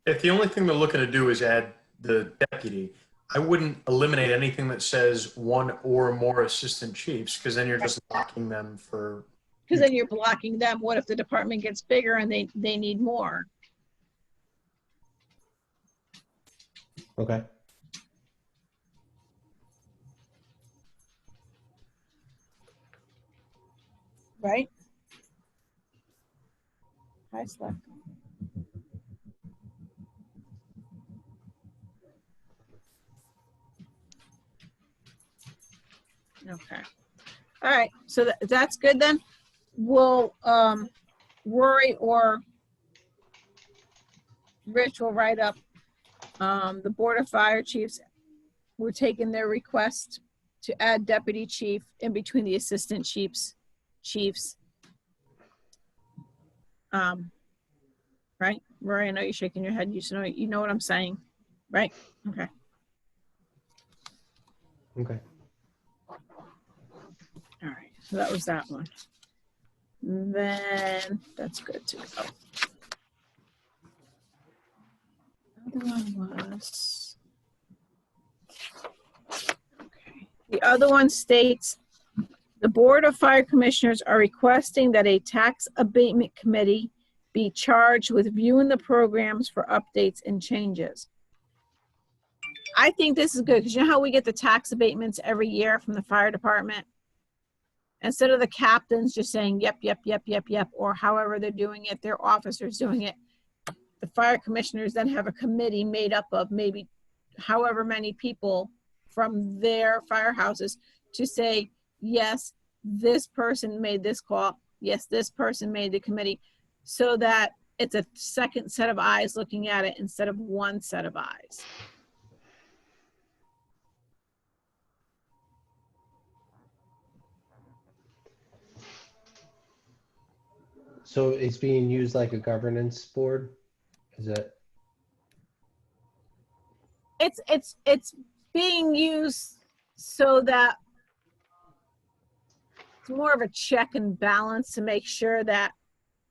If the only thing they're looking to do is add the deputy, I wouldn't eliminate anything that says 1 or more assistant chiefs, because then you're just locking them for. Because then you're blocking them. What if the department gets bigger and they need more? Okay. Right? Hi, Slack. Okay. All right. So that's good then. Will Rory or Rich will write up the Board of Fire Chiefs. We're taking their request to add deputy chief in between the assistant chiefs. Right? Rory, I know you're shaking your head. You know what I'm saying, right? Okay. Okay. All right. So that was that one. Then that's good to go. The other one was, okay. The other one states, the Board of Fire Commissioners are requesting that a tax abatement committee be charged with viewing the programs for updates and changes. I think this is good because you know how we get the tax abatements every year from the fire department? Instead of the captains just saying, yep, yep, yep, yep, yep, or however they're doing it, their officers doing it. The fire commissioners then have a committee made up of maybe however many people from their firehouses to say, yes, this person made this call. Yes, this person made the committee, so that it's a second set of eyes looking at it instead of one set of eyes. So it's being used like a governance board? Is that? It's being used so that it's more of a check and balance to make sure that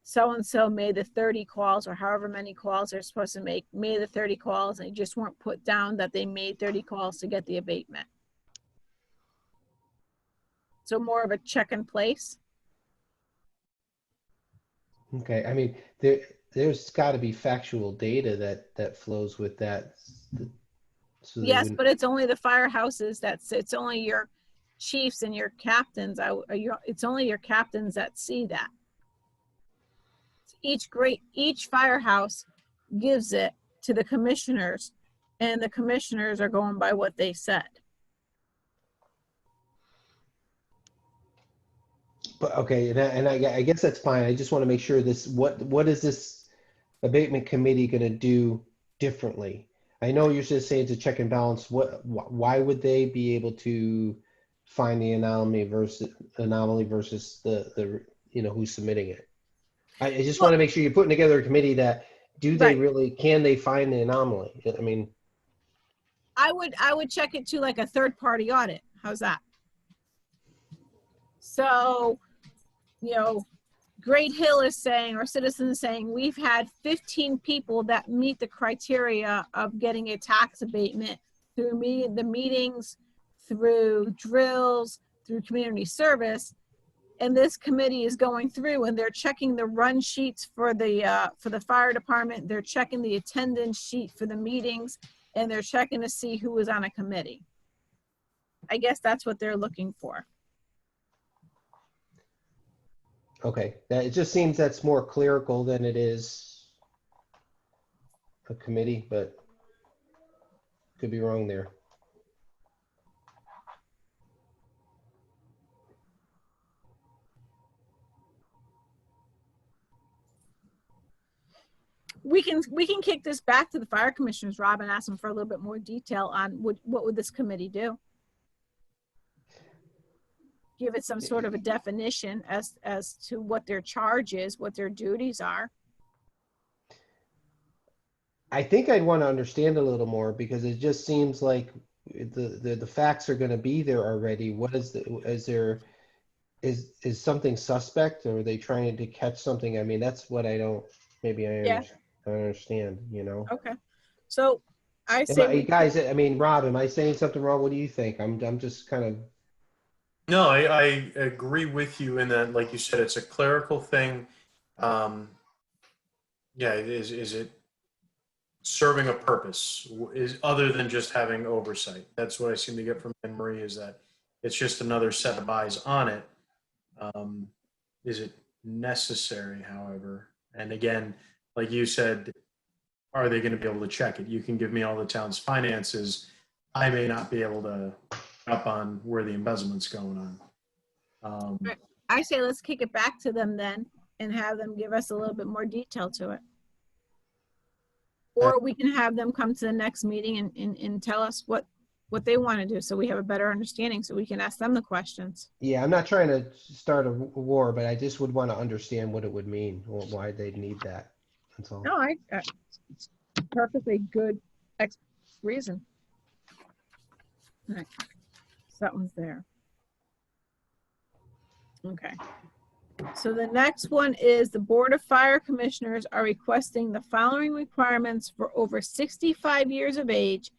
so-and-so made the 30 calls or however many calls they're supposed to make, made the 30 calls, and they just weren't put down that they made 30 calls to get the abatement. So more of a check in place. Okay, I mean, there's got to be factual data that flows with that. So Yes, but it's only the firehouses it's only your chiefs and your captains. It's only your captains that see that. Each firehouse gives it to the commissioners, and the commissioners are going by what they said. But okay, and I guess that's fine. I just want to make sure what is this abatement committee going to do differently? I know you're just saying it's a check and balance. Why would they be able to find the anomaly versus the who's submitting it? I just want to make sure you're putting together a committee that can they find the anomaly? I mean, I would check it to like a third party audit. How's that? So, Great Hill is saying, or citizens saying, we've had 15 people that meet the criteria of getting a tax abatement through the meetings, through drills, through community service. And this committee is going through and they're checking the run sheets for the fire department. They're checking the attendance sheet for the meetings, and they're checking to see who was on a committee. I guess that's what they're looking for. Okay, that, it just seems that's more clerical than it is a committee, but could be wrong there. We can kick this back to the fire commissioners, Rob, and ask them for a little bit more detail on what would this committee do? Give it some sort of a definition as to what their charge is, what their duties are. I think I'd want to understand a little more because it just seems like the facts are going to be there already. What is is something suspect, or are they trying to catch something? I mean, that's what I don't, maybe Yeah. I understand, you know? Okay. So I Am say I- guys, I mean, Rob, am I saying something wrong? What do you think? I'm just kind of, No, I agree with you in that, like you said, it's a clerical thing. Yeah, is it serving a purpose? Is other than just having oversight? That's what I seem to get from Anne Marie, is that it's just another set of eyes on it. Is it necessary, however? And again, like you said, are they going to be able to check it? You can give me all the town's finances. I may not be able to up on where the embezzlement's going on. I say let's kick it back to them then and have them give us a little bit more detail to it. Or we can have them come to the next meeting and tell us what they want to do, so we have a better understanding, so we can ask them the questions. yeah, I'm not trying to start a war, but I just would want to understand what it would mean or why they'd need that. That's all. No, it's perfectly good reason. All right. So that one's there. Okay. So the next one is the Board of Fire Commissioners are requesting the following requirements for over 65 years of age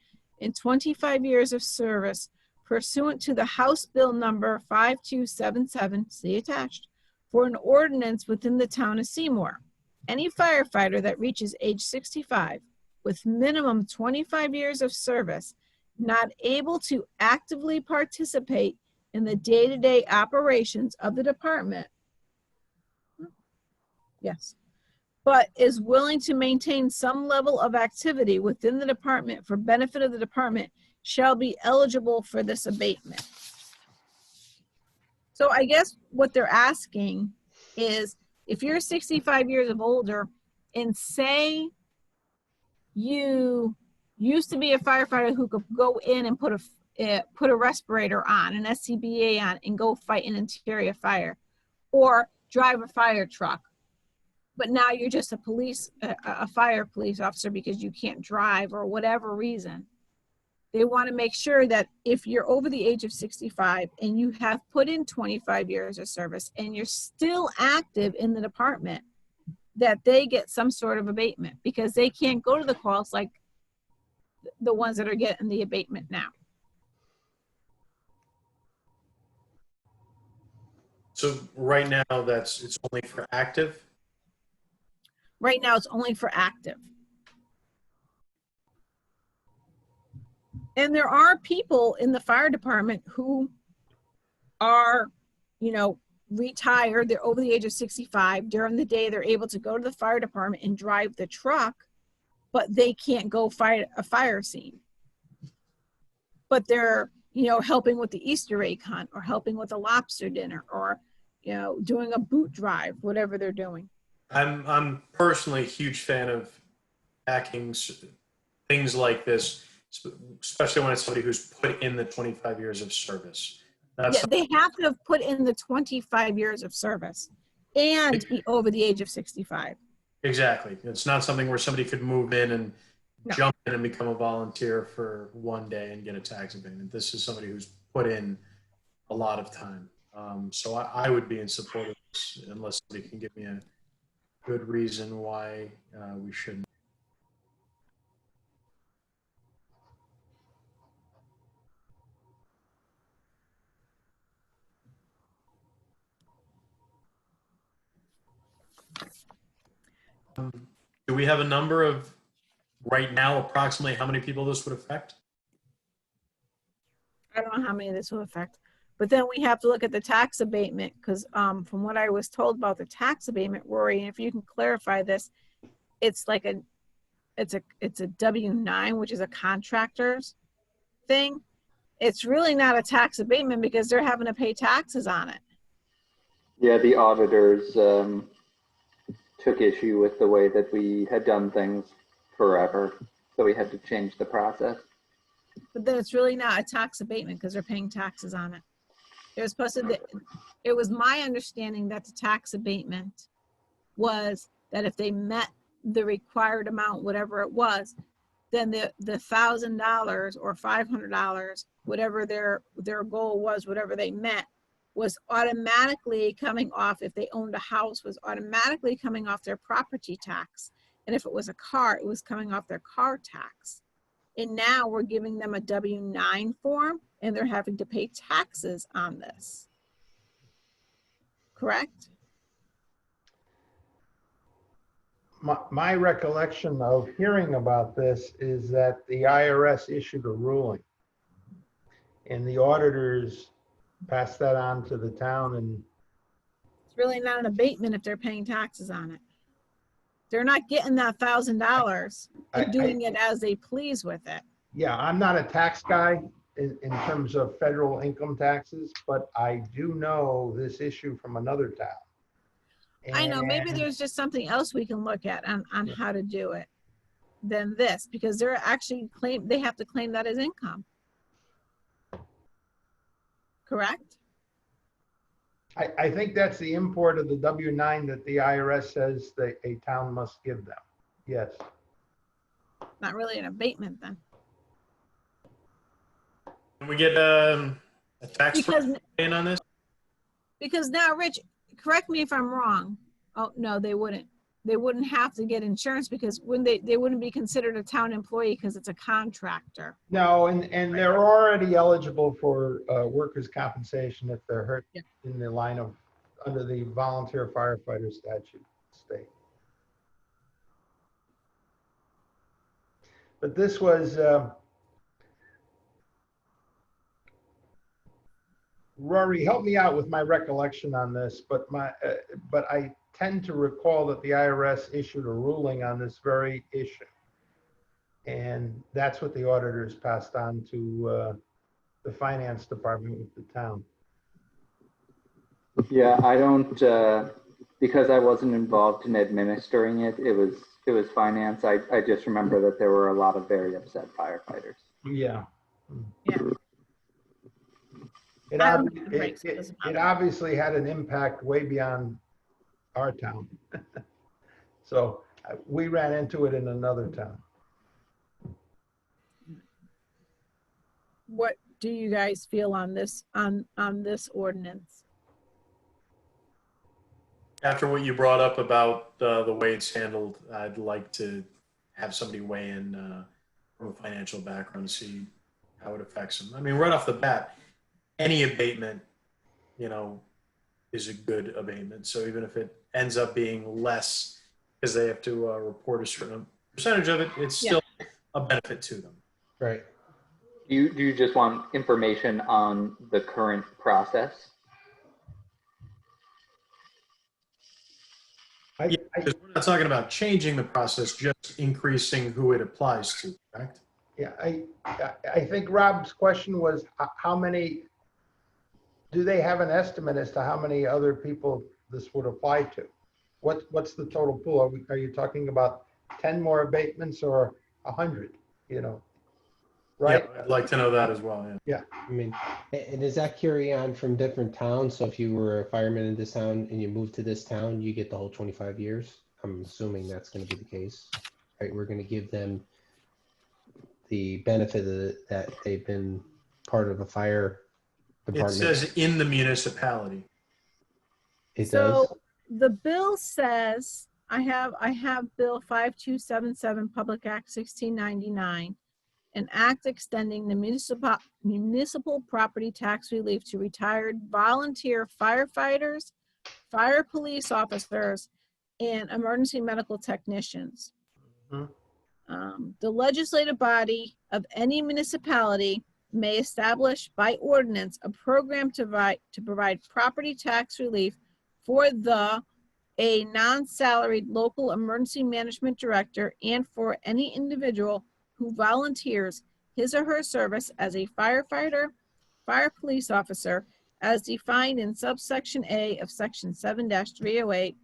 and 25 years of service pursuant to the House Bill number 5277, see attached, for an ordinance within the town of Seymour. Any firefighter that reaches age 65 with minimum 25 years of service, not able to actively participate in the day-to-day operations of the department, yes, but is willing to maintain some level of activity within the department for benefit of the department shall be eligible for this abatement. So I guess what they're asking is, if you're 65 years of older and say you used to be a firefighter who could go in and put a respirator on, an SCBA on, and go fight an interior fire, or drive a fire truck, but now you're just a fire police officer because you can't drive or whatever reason. They want to make sure that if you're over the age of 65 and you have put in 25 years of service and you're still active in the department, that they get some sort of abatement, because they can't go to the calls like the ones that are getting the abatement now. So right now, it's only for active. Right now, it's only for active. And there are people in the fire department who are, retired. They're over the age of 65. During the day, they're able to go to the fire department and drive the truck, but they can't go fight a fire scene. But they're, helping with the Easter egg hunt, or helping with a lobster dinner, or, doing a boot drive, whatever they're doing. I'm personally a huge fan of backing things like this, especially when it's somebody who's put in the 25 years of service. Yeah, they have to have put in the 25 years of service and be over the age of 65. Exactly. It's not something where somebody could move in and jump in and become a volunteer for one day and get a tax abatement. This is somebody who's put in a lot of time. So I would be in support of this, unless somebody can give me a good reason why we shouldn't. Do we have a number of, right now, approximately how many people this would affect? I don't know how many this will affect, But then we have to look at the tax abatement, because from what I was told about the tax abatement, Rory, and if you can clarify this, it's like it's a W-9, which is a contractor's thing. It's really not a tax abatement because they're having to pay taxes on it. Yeah, the auditors took issue with the way that we had done things forever, so we had to change the process. But then it's really not a tax abatement because they're paying taxes on it. It was supposed to, it was my understanding that the tax abatement was that if they met the required amount, whatever it was, then the $1,000 or $500, whatever their goal was, whatever they met, was automatically coming off, if they owned a house, was automatically coming off their property tax. And if it was a car, it was coming off their car tax. And now we're giving them a W-9 form and they're having to pay taxes on this. Correct? My recollection of hearing about this is that the IRS issued a ruling and the auditors passed that on to the town, and It's really not an abatement if they're paying taxes on it. They're not getting that $1,000 and doing it as they please with it. yeah, I'm not a tax guy in terms of federal income taxes, but I do know this issue from another town. I know, maybe And- there's just something else we can look at on how to do it than this, because they're actually they have to claim that as income. Correct? I think that's the import of the W-9 that the IRS says that a town must give them. Yes. Not really an abatement then. Can we get a tax Because in on this? now, Rich, correct me if I'm wrong. Oh, no, they wouldn't. They wouldn't have to get insurance because when they wouldn't be considered a town employee because it's a contractor. No, and they're already eligible for workers' compensation if they're hurt Yeah. in the line of, under the volunteer firefighter statute state. But this was, Rory, help me out with my recollection on this, but I tend to recall that the IRS issued a ruling on this very issue. And that's what the auditors passed on to the finance department with the town. Yeah, I don't, because I wasn't involved in administering it, it was finance. I just remember that there were a lot of very upset firefighters. Yeah. Yeah. It I don't think it doesn't matter. obviously had an impact way beyond our town. So we ran into it in another town. What do you guys feel on this on this ordinance? After what you brought up about the way it's handled, I'd like to have somebody weigh in from a financial background to see how it affects them. I mean, right off the bat, any abatement, is a good abatement. So even if it ends up being less because they have to report a certain percentage of it, it's still a benefit to them. Right. Do you just want information on the current process? Because we're not talking about changing the process, just increasing who it applies to, correct? Yeah, I think Rob's question was how many, do they have an estimate as to how many other people this would apply to? What's the total pool? Are you talking about 10 more abatements or 100, right? Yeah, I'd like to know that as well, yeah. I mean, and does that carry on from different towns? So if you were a fireman in this town and you moved to this town, you get the whole 25 years? I'm assuming that's going to be the case, right? We're going to give them the benefit of that they've been part of a fire It department. says in the municipality. It So does? the bill says, I have Bill 5277, Public Act 1699, an act extending the municipal property tax relief to retired volunteer firefighters, fire police officers, and emergency medical technicians. Mhm. The legislative body of any municipality may establish by ordinance a program to provide property tax relief for a non-salaried local emergency management director and for any individual who volunteers his or her service as a firefighter, fire police officer, as defined in subsection A of section 7-308,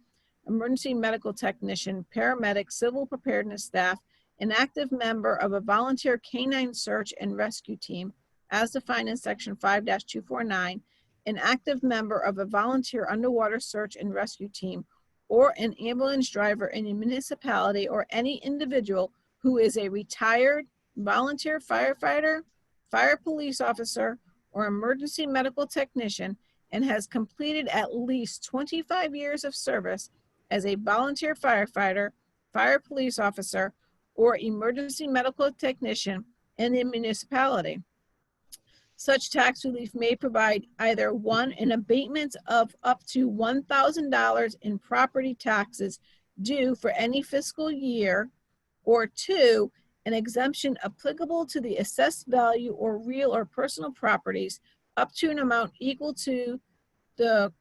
emergency medical technician, paramedic, civil preparedness staff, an active member of a volunteer canine search and rescue team, as defined in section 5-249, an active member of a volunteer underwater search and rescue team, or an ambulance driver in a municipality, or any individual who is a retired volunteer firefighter, fire police officer, or emergency medical technician and has completed at least 25 years of service as a volunteer firefighter, fire police officer, or emergency medical technician in the municipality. Such tax relief may provide either one, an abatement of up to $1,000 in property taxes due for any fiscal year, or two, an exemption applicable to the assessed value or real or personal properties up to an amount equal to the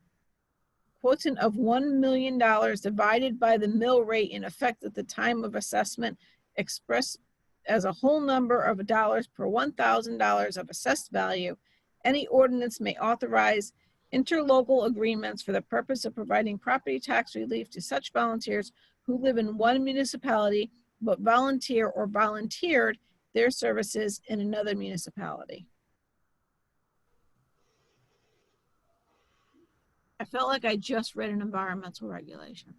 quotient of $1 million divided by the mill rate in effect at the time of assessment, expressed as a whole number of dollars per $1,000 of assessed value. Any ordinance may authorize interlocal agreements for the purpose of providing property tax relief to such volunteers who live in one municipality but volunteer or volunteered their services in another municipality. I felt like I just read an environmental regulation.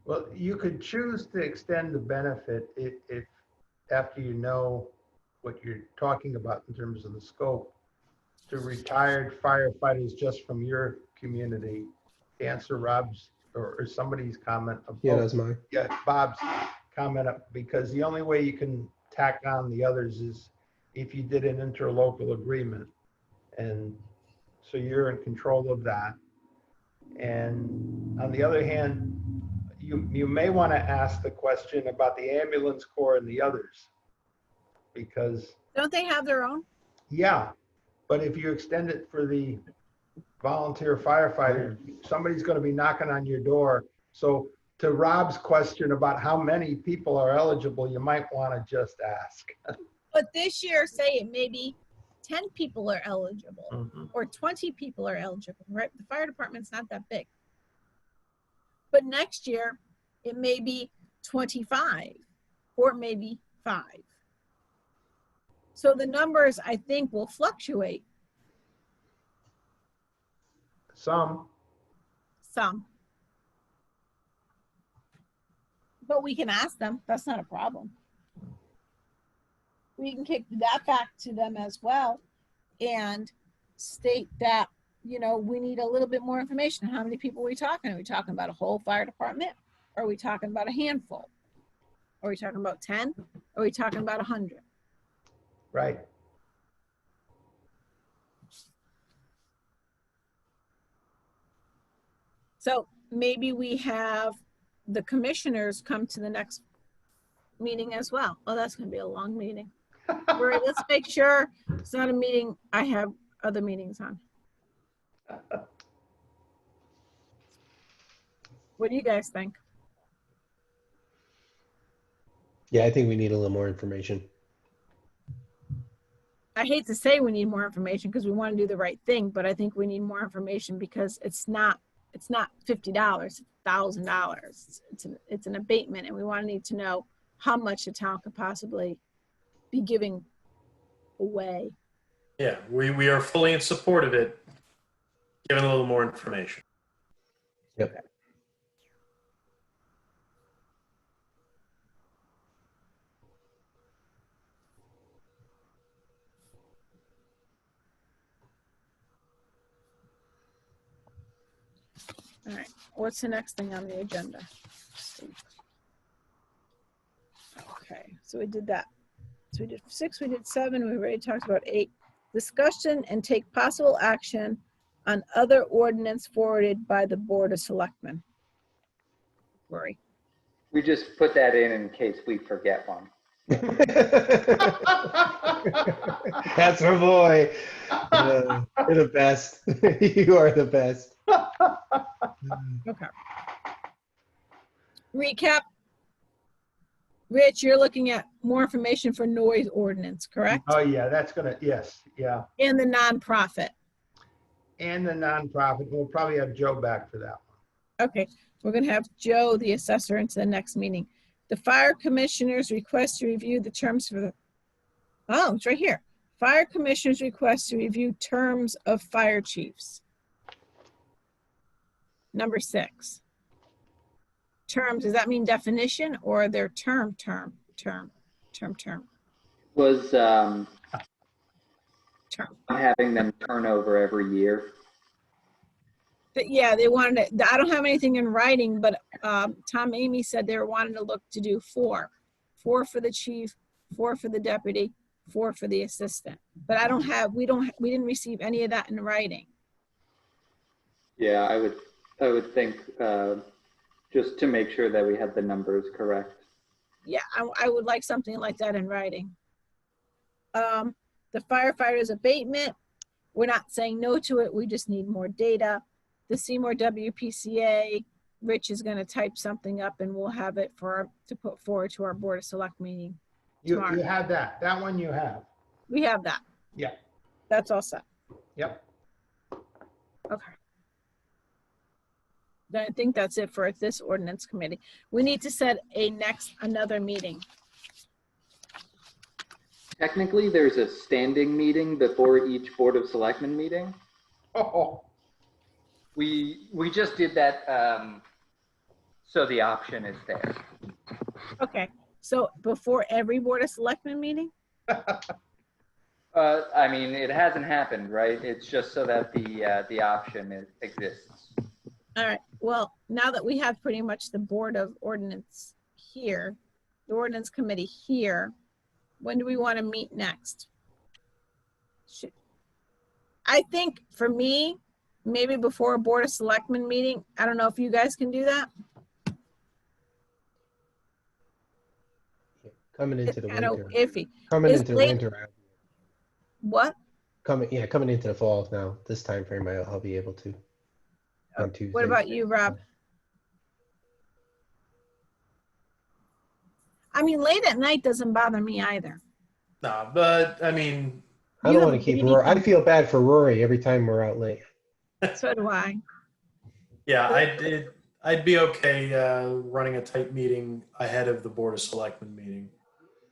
Well, you could choose to extend the benefit if after you know what you're talking about in terms of the scope, to retired firefighters just from your community. To answer Rob's or somebody's comment. Yeah, that's mine. Yeah, Bob's comment, because the only way you can tack on the others is if you did an interlocal agreement. And so you're in control of that. And on the other hand, you may want to ask the question about the ambulance corps and the others, because Don't they have their own? yeah, but if you extend it for the volunteer firefighter, somebody's going to be knocking on your door. So to Rob's question about how many people are eligible, you might want to just ask. But this year, say it maybe 10 people are eligible Mhm. or 20 people are eligible, right? The fire department's not that big. But next year, it may be 25 or maybe 5. So the numbers, I think, will fluctuate Some. But we can ask them. That's not a problem. We can kick that back to them as well and state that, you know, we need a little bit more information. How many people are we talking? Are we talking about a whole fire department? Or are we talking about a handful? Are we talking about 10? Are we talking about 100? Right. So maybe we have the commissioners come to the next meeting as well. Oh, that's going to be a long meeting. All right, let's make sure it's not a meeting I have other meetings on. What do you guys think? Yeah, I think we need a little more information. I hate to say we need more information because we want to do the right thing, but I think we need more information because it's not $50, it's $1,000. It's an abatement, and we want to need to know how much the town could possibly be giving away. Yeah, we are fully in support of it, given a little more information. Yep. All right, what's the next thing on the agenda? Okay, so we did that. So we did 6, we did 7, we already talked about 8. Discussion and take possible action on other ordinance forwarded by the Board of Selectmen. Rory. We just put that in case we forget one. That's my boy. You're the best. You are the best. Okay. Recap. Rich, you're looking at more information for noise ordinance, correct? Oh, yeah, that's gonna, yes, yeah. And the nonprofit. And the nonprofit, we'll probably have Joe back for that one. Okay, we're gonna have Joe, the assessor, into the next meeting. The fire commissioners request to review the terms for the, oh, it's right here. Fire commissioners request to review terms of fire chiefs. Number 6. Terms, does that mean definition or their term? Was Term. having them turn over every year. But yeah, they wanted to, I don't have anything in writing, but Tom Amy said they were wanting to look to do 4. 4 for the chief, 4 for the deputy, 4 for the assistant. But I don't have, we didn't receive any of that in writing. Yeah, I would think just to make sure that we had the numbers correct. Yeah, I would like something like that in writing. The firefighters abatement, we're not saying no to it. We just need more data. The Seymour WPCA, Rich is going to type something up and we'll have it to put forward to our Board of Select meeting. You Tomorrow. have that. That one you have. We have that. Yeah. That's all set. Yep. Okay. Then I think that's it for this ordinance committee. We need to set another meeting. Technically, there's a standing meeting before each Board of Selectmen meeting. Oh, We just did that so the option is there. Okay, so before every Board of Selectmen meeting? I mean, it hasn't happened, right? It's just so that the option exists. All right, well, now that we have pretty much the Board of Ordinance here, the Ordinance Committee here, when do we want to meet next? I think for me, maybe before a Board of Selectmen meeting. I don't know if you guys can do that. Coming into It's the kind of winter. iffy. Coming Is into the late- winter. What? Coming into the fall now. This time frame, I'll be able to. On Tuesday. What about you, Rob? I mean, late at night doesn't bother me either. No, but I mean, I You don't have want a to keep baby Rory. I coming. feel bad for Rory every time we're out late. So do I. yeah, I'd be okay running a tight meeting ahead of the Board of Selectmen meeting.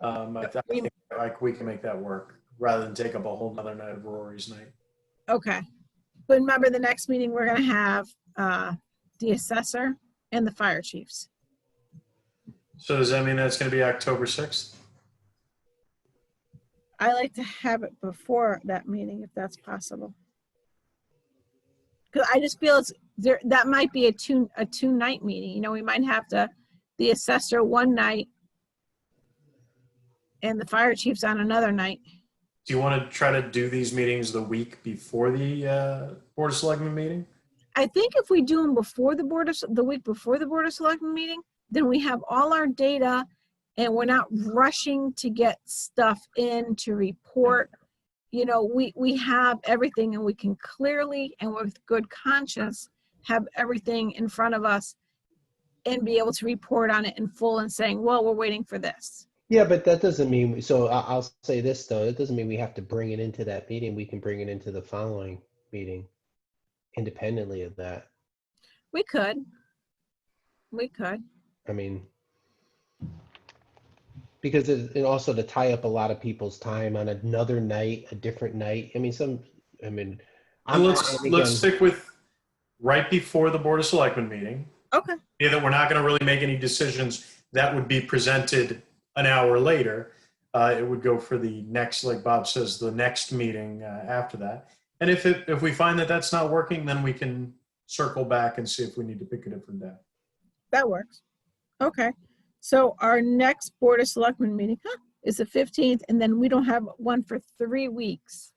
I think like we can make that work rather than take up a whole nother night of Rory's night. Okay. But remember, the next meeting, we're going to have the assessor and the fire chiefs. So does that mean that's going to be October 6th? I like to have it before that meeting if that's possible. Because I just feel it's there. That might be a two night meeting. You know, we might have the assessor one night and the fire chiefs on another night. Do you want to try to do these meetings the week before the Board of Selectmen meeting? I think if we do them before the week before the Board of Selectmen meeting, then we have all our data and we're not rushing to get stuff in to report. You know, we have everything and we can clearly and with good conscience have everything in front of us and be able to report on it in full and saying, well, we're waiting for this. Yeah, but that doesn't mean, so I'll say this though, it doesn't mean we have to bring it into that meeting. We can bring it into the following meeting independently of that. We could. I mean, because and also to tie up a lot of people's time on another night, a different night. I mean, And let's stick with right before the Board of Selectmen meeting. Okay. Yeah, that we're not going to really make any decisions that would be presented an hour later. It would go for the next, like Bob says, the next meeting after that. And if we find that that's not working, then we can circle back and see if we need to pick a different day. That works. Okay. So our next Board of Selectmen meeting is the 15th, and then we don't have one for 3 weeks.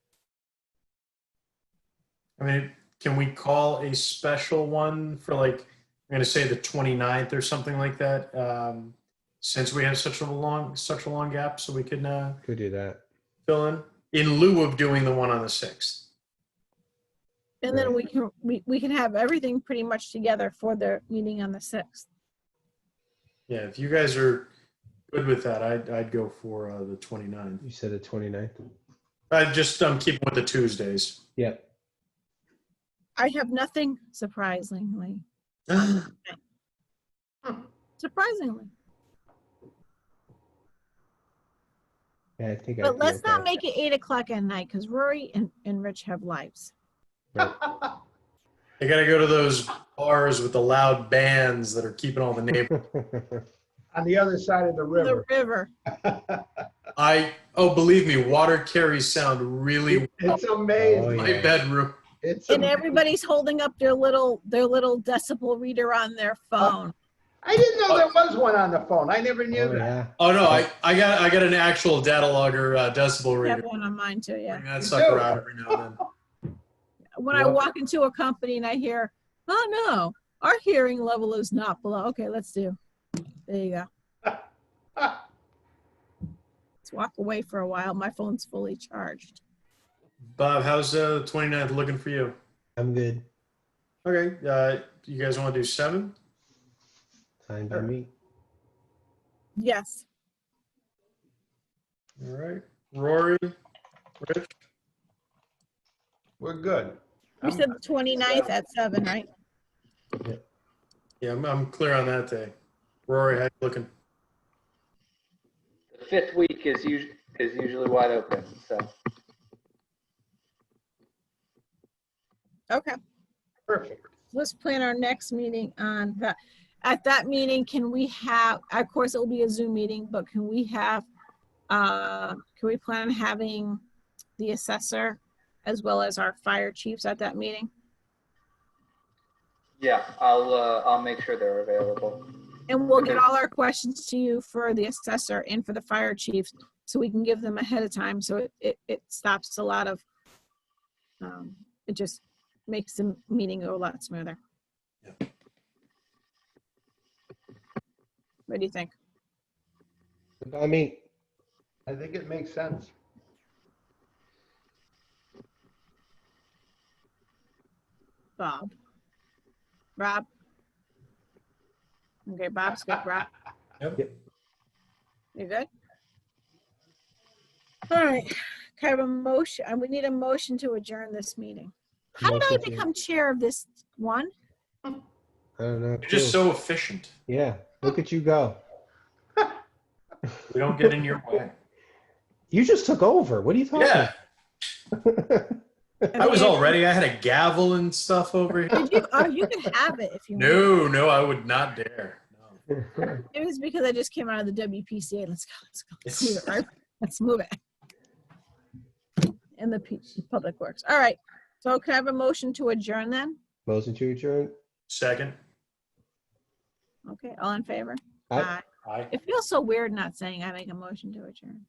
I mean, can we call a special one for like going to say the 29th or something like that, since we have such a long gap, so we can Could do that. fill in lieu of doing the one on the 6th. And then we can have everything pretty much together for the meeting on the 6th. Yeah, if you guys are good with that, I'd go for the 29th. You said the 29th? I'm keeping with the Tuesdays. Yep. I have nothing, surprisingly. Surprisingly. Yeah, I think I'd But be let's not okay. make it 8 o'clock at night because Rory and Rich have lives. Right. I got to go to those bars with the loud bands that are keeping all the neighbors. On the other side of the river. The river. Believe me, water carries sound really well It's Oh, amazing. in my yeah. bedroom. It's And amazing. everybody's holding up their little decibel reader on their phone. I didn't know there was one on the phone. I never knew Oh, that. yeah. Oh no, I got an actual data logger decibel I have reader. one on mine too, yeah. Bring that You sucker do? out every now and then. When I Yep. walk into a company and I hear, oh no, our hearing level is not below. Okay, let's do. There you go. Let's walk away for a while. My phone's fully charged. Bob, how's the 29th looking for you? I'm good. Okay, you guys want to do 7? Fine by Sure. me. Yes. All right, Rory, Rich. We're good. We said the 29th at 7, right? Yeah, I'm clear on that day. Rory, how you looking? The 5th week is usually wide open, so. Okay. Perfect. Let's plan our next meeting on that. At that meeting, can we have, of course, it will be a Zoom meeting, but can we have, can we plan on having the assessor as well as our fire chiefs at that meeting? Yeah, I'll make sure they're available. And we'll get all our questions to you for the assessor and for the fire chiefs, so we can give them ahead of time, so it stops a lot of, it just makes the meeting go a lot smoother. Yep. What do you think? Good by me. I think it makes sense. Bob? Rob? Okay, Bob's good. Rob, Yep. you good? All right, can I have a motion? We need a motion to adjourn this meeting. How did I Motion to- become chair of this one? I don't know. You're just too. so efficient. Yeah, look at you go. We don't get in your way. You just took over. What are you talking Yeah, about? I was all ready. I had a gavel and stuff over here. Did you? Oh, you can have it if you want. No, I would not dare. No. It was because I just came out of the WPCA. Let's go. Let's move it, It's, right? Let's move it. And the public works. All right. So can I have a motion to adjourn then? Motion to adjourn. second. Okay, all in favor? Aye. Aye. It feels so weird not saying I make a motion to adjourn.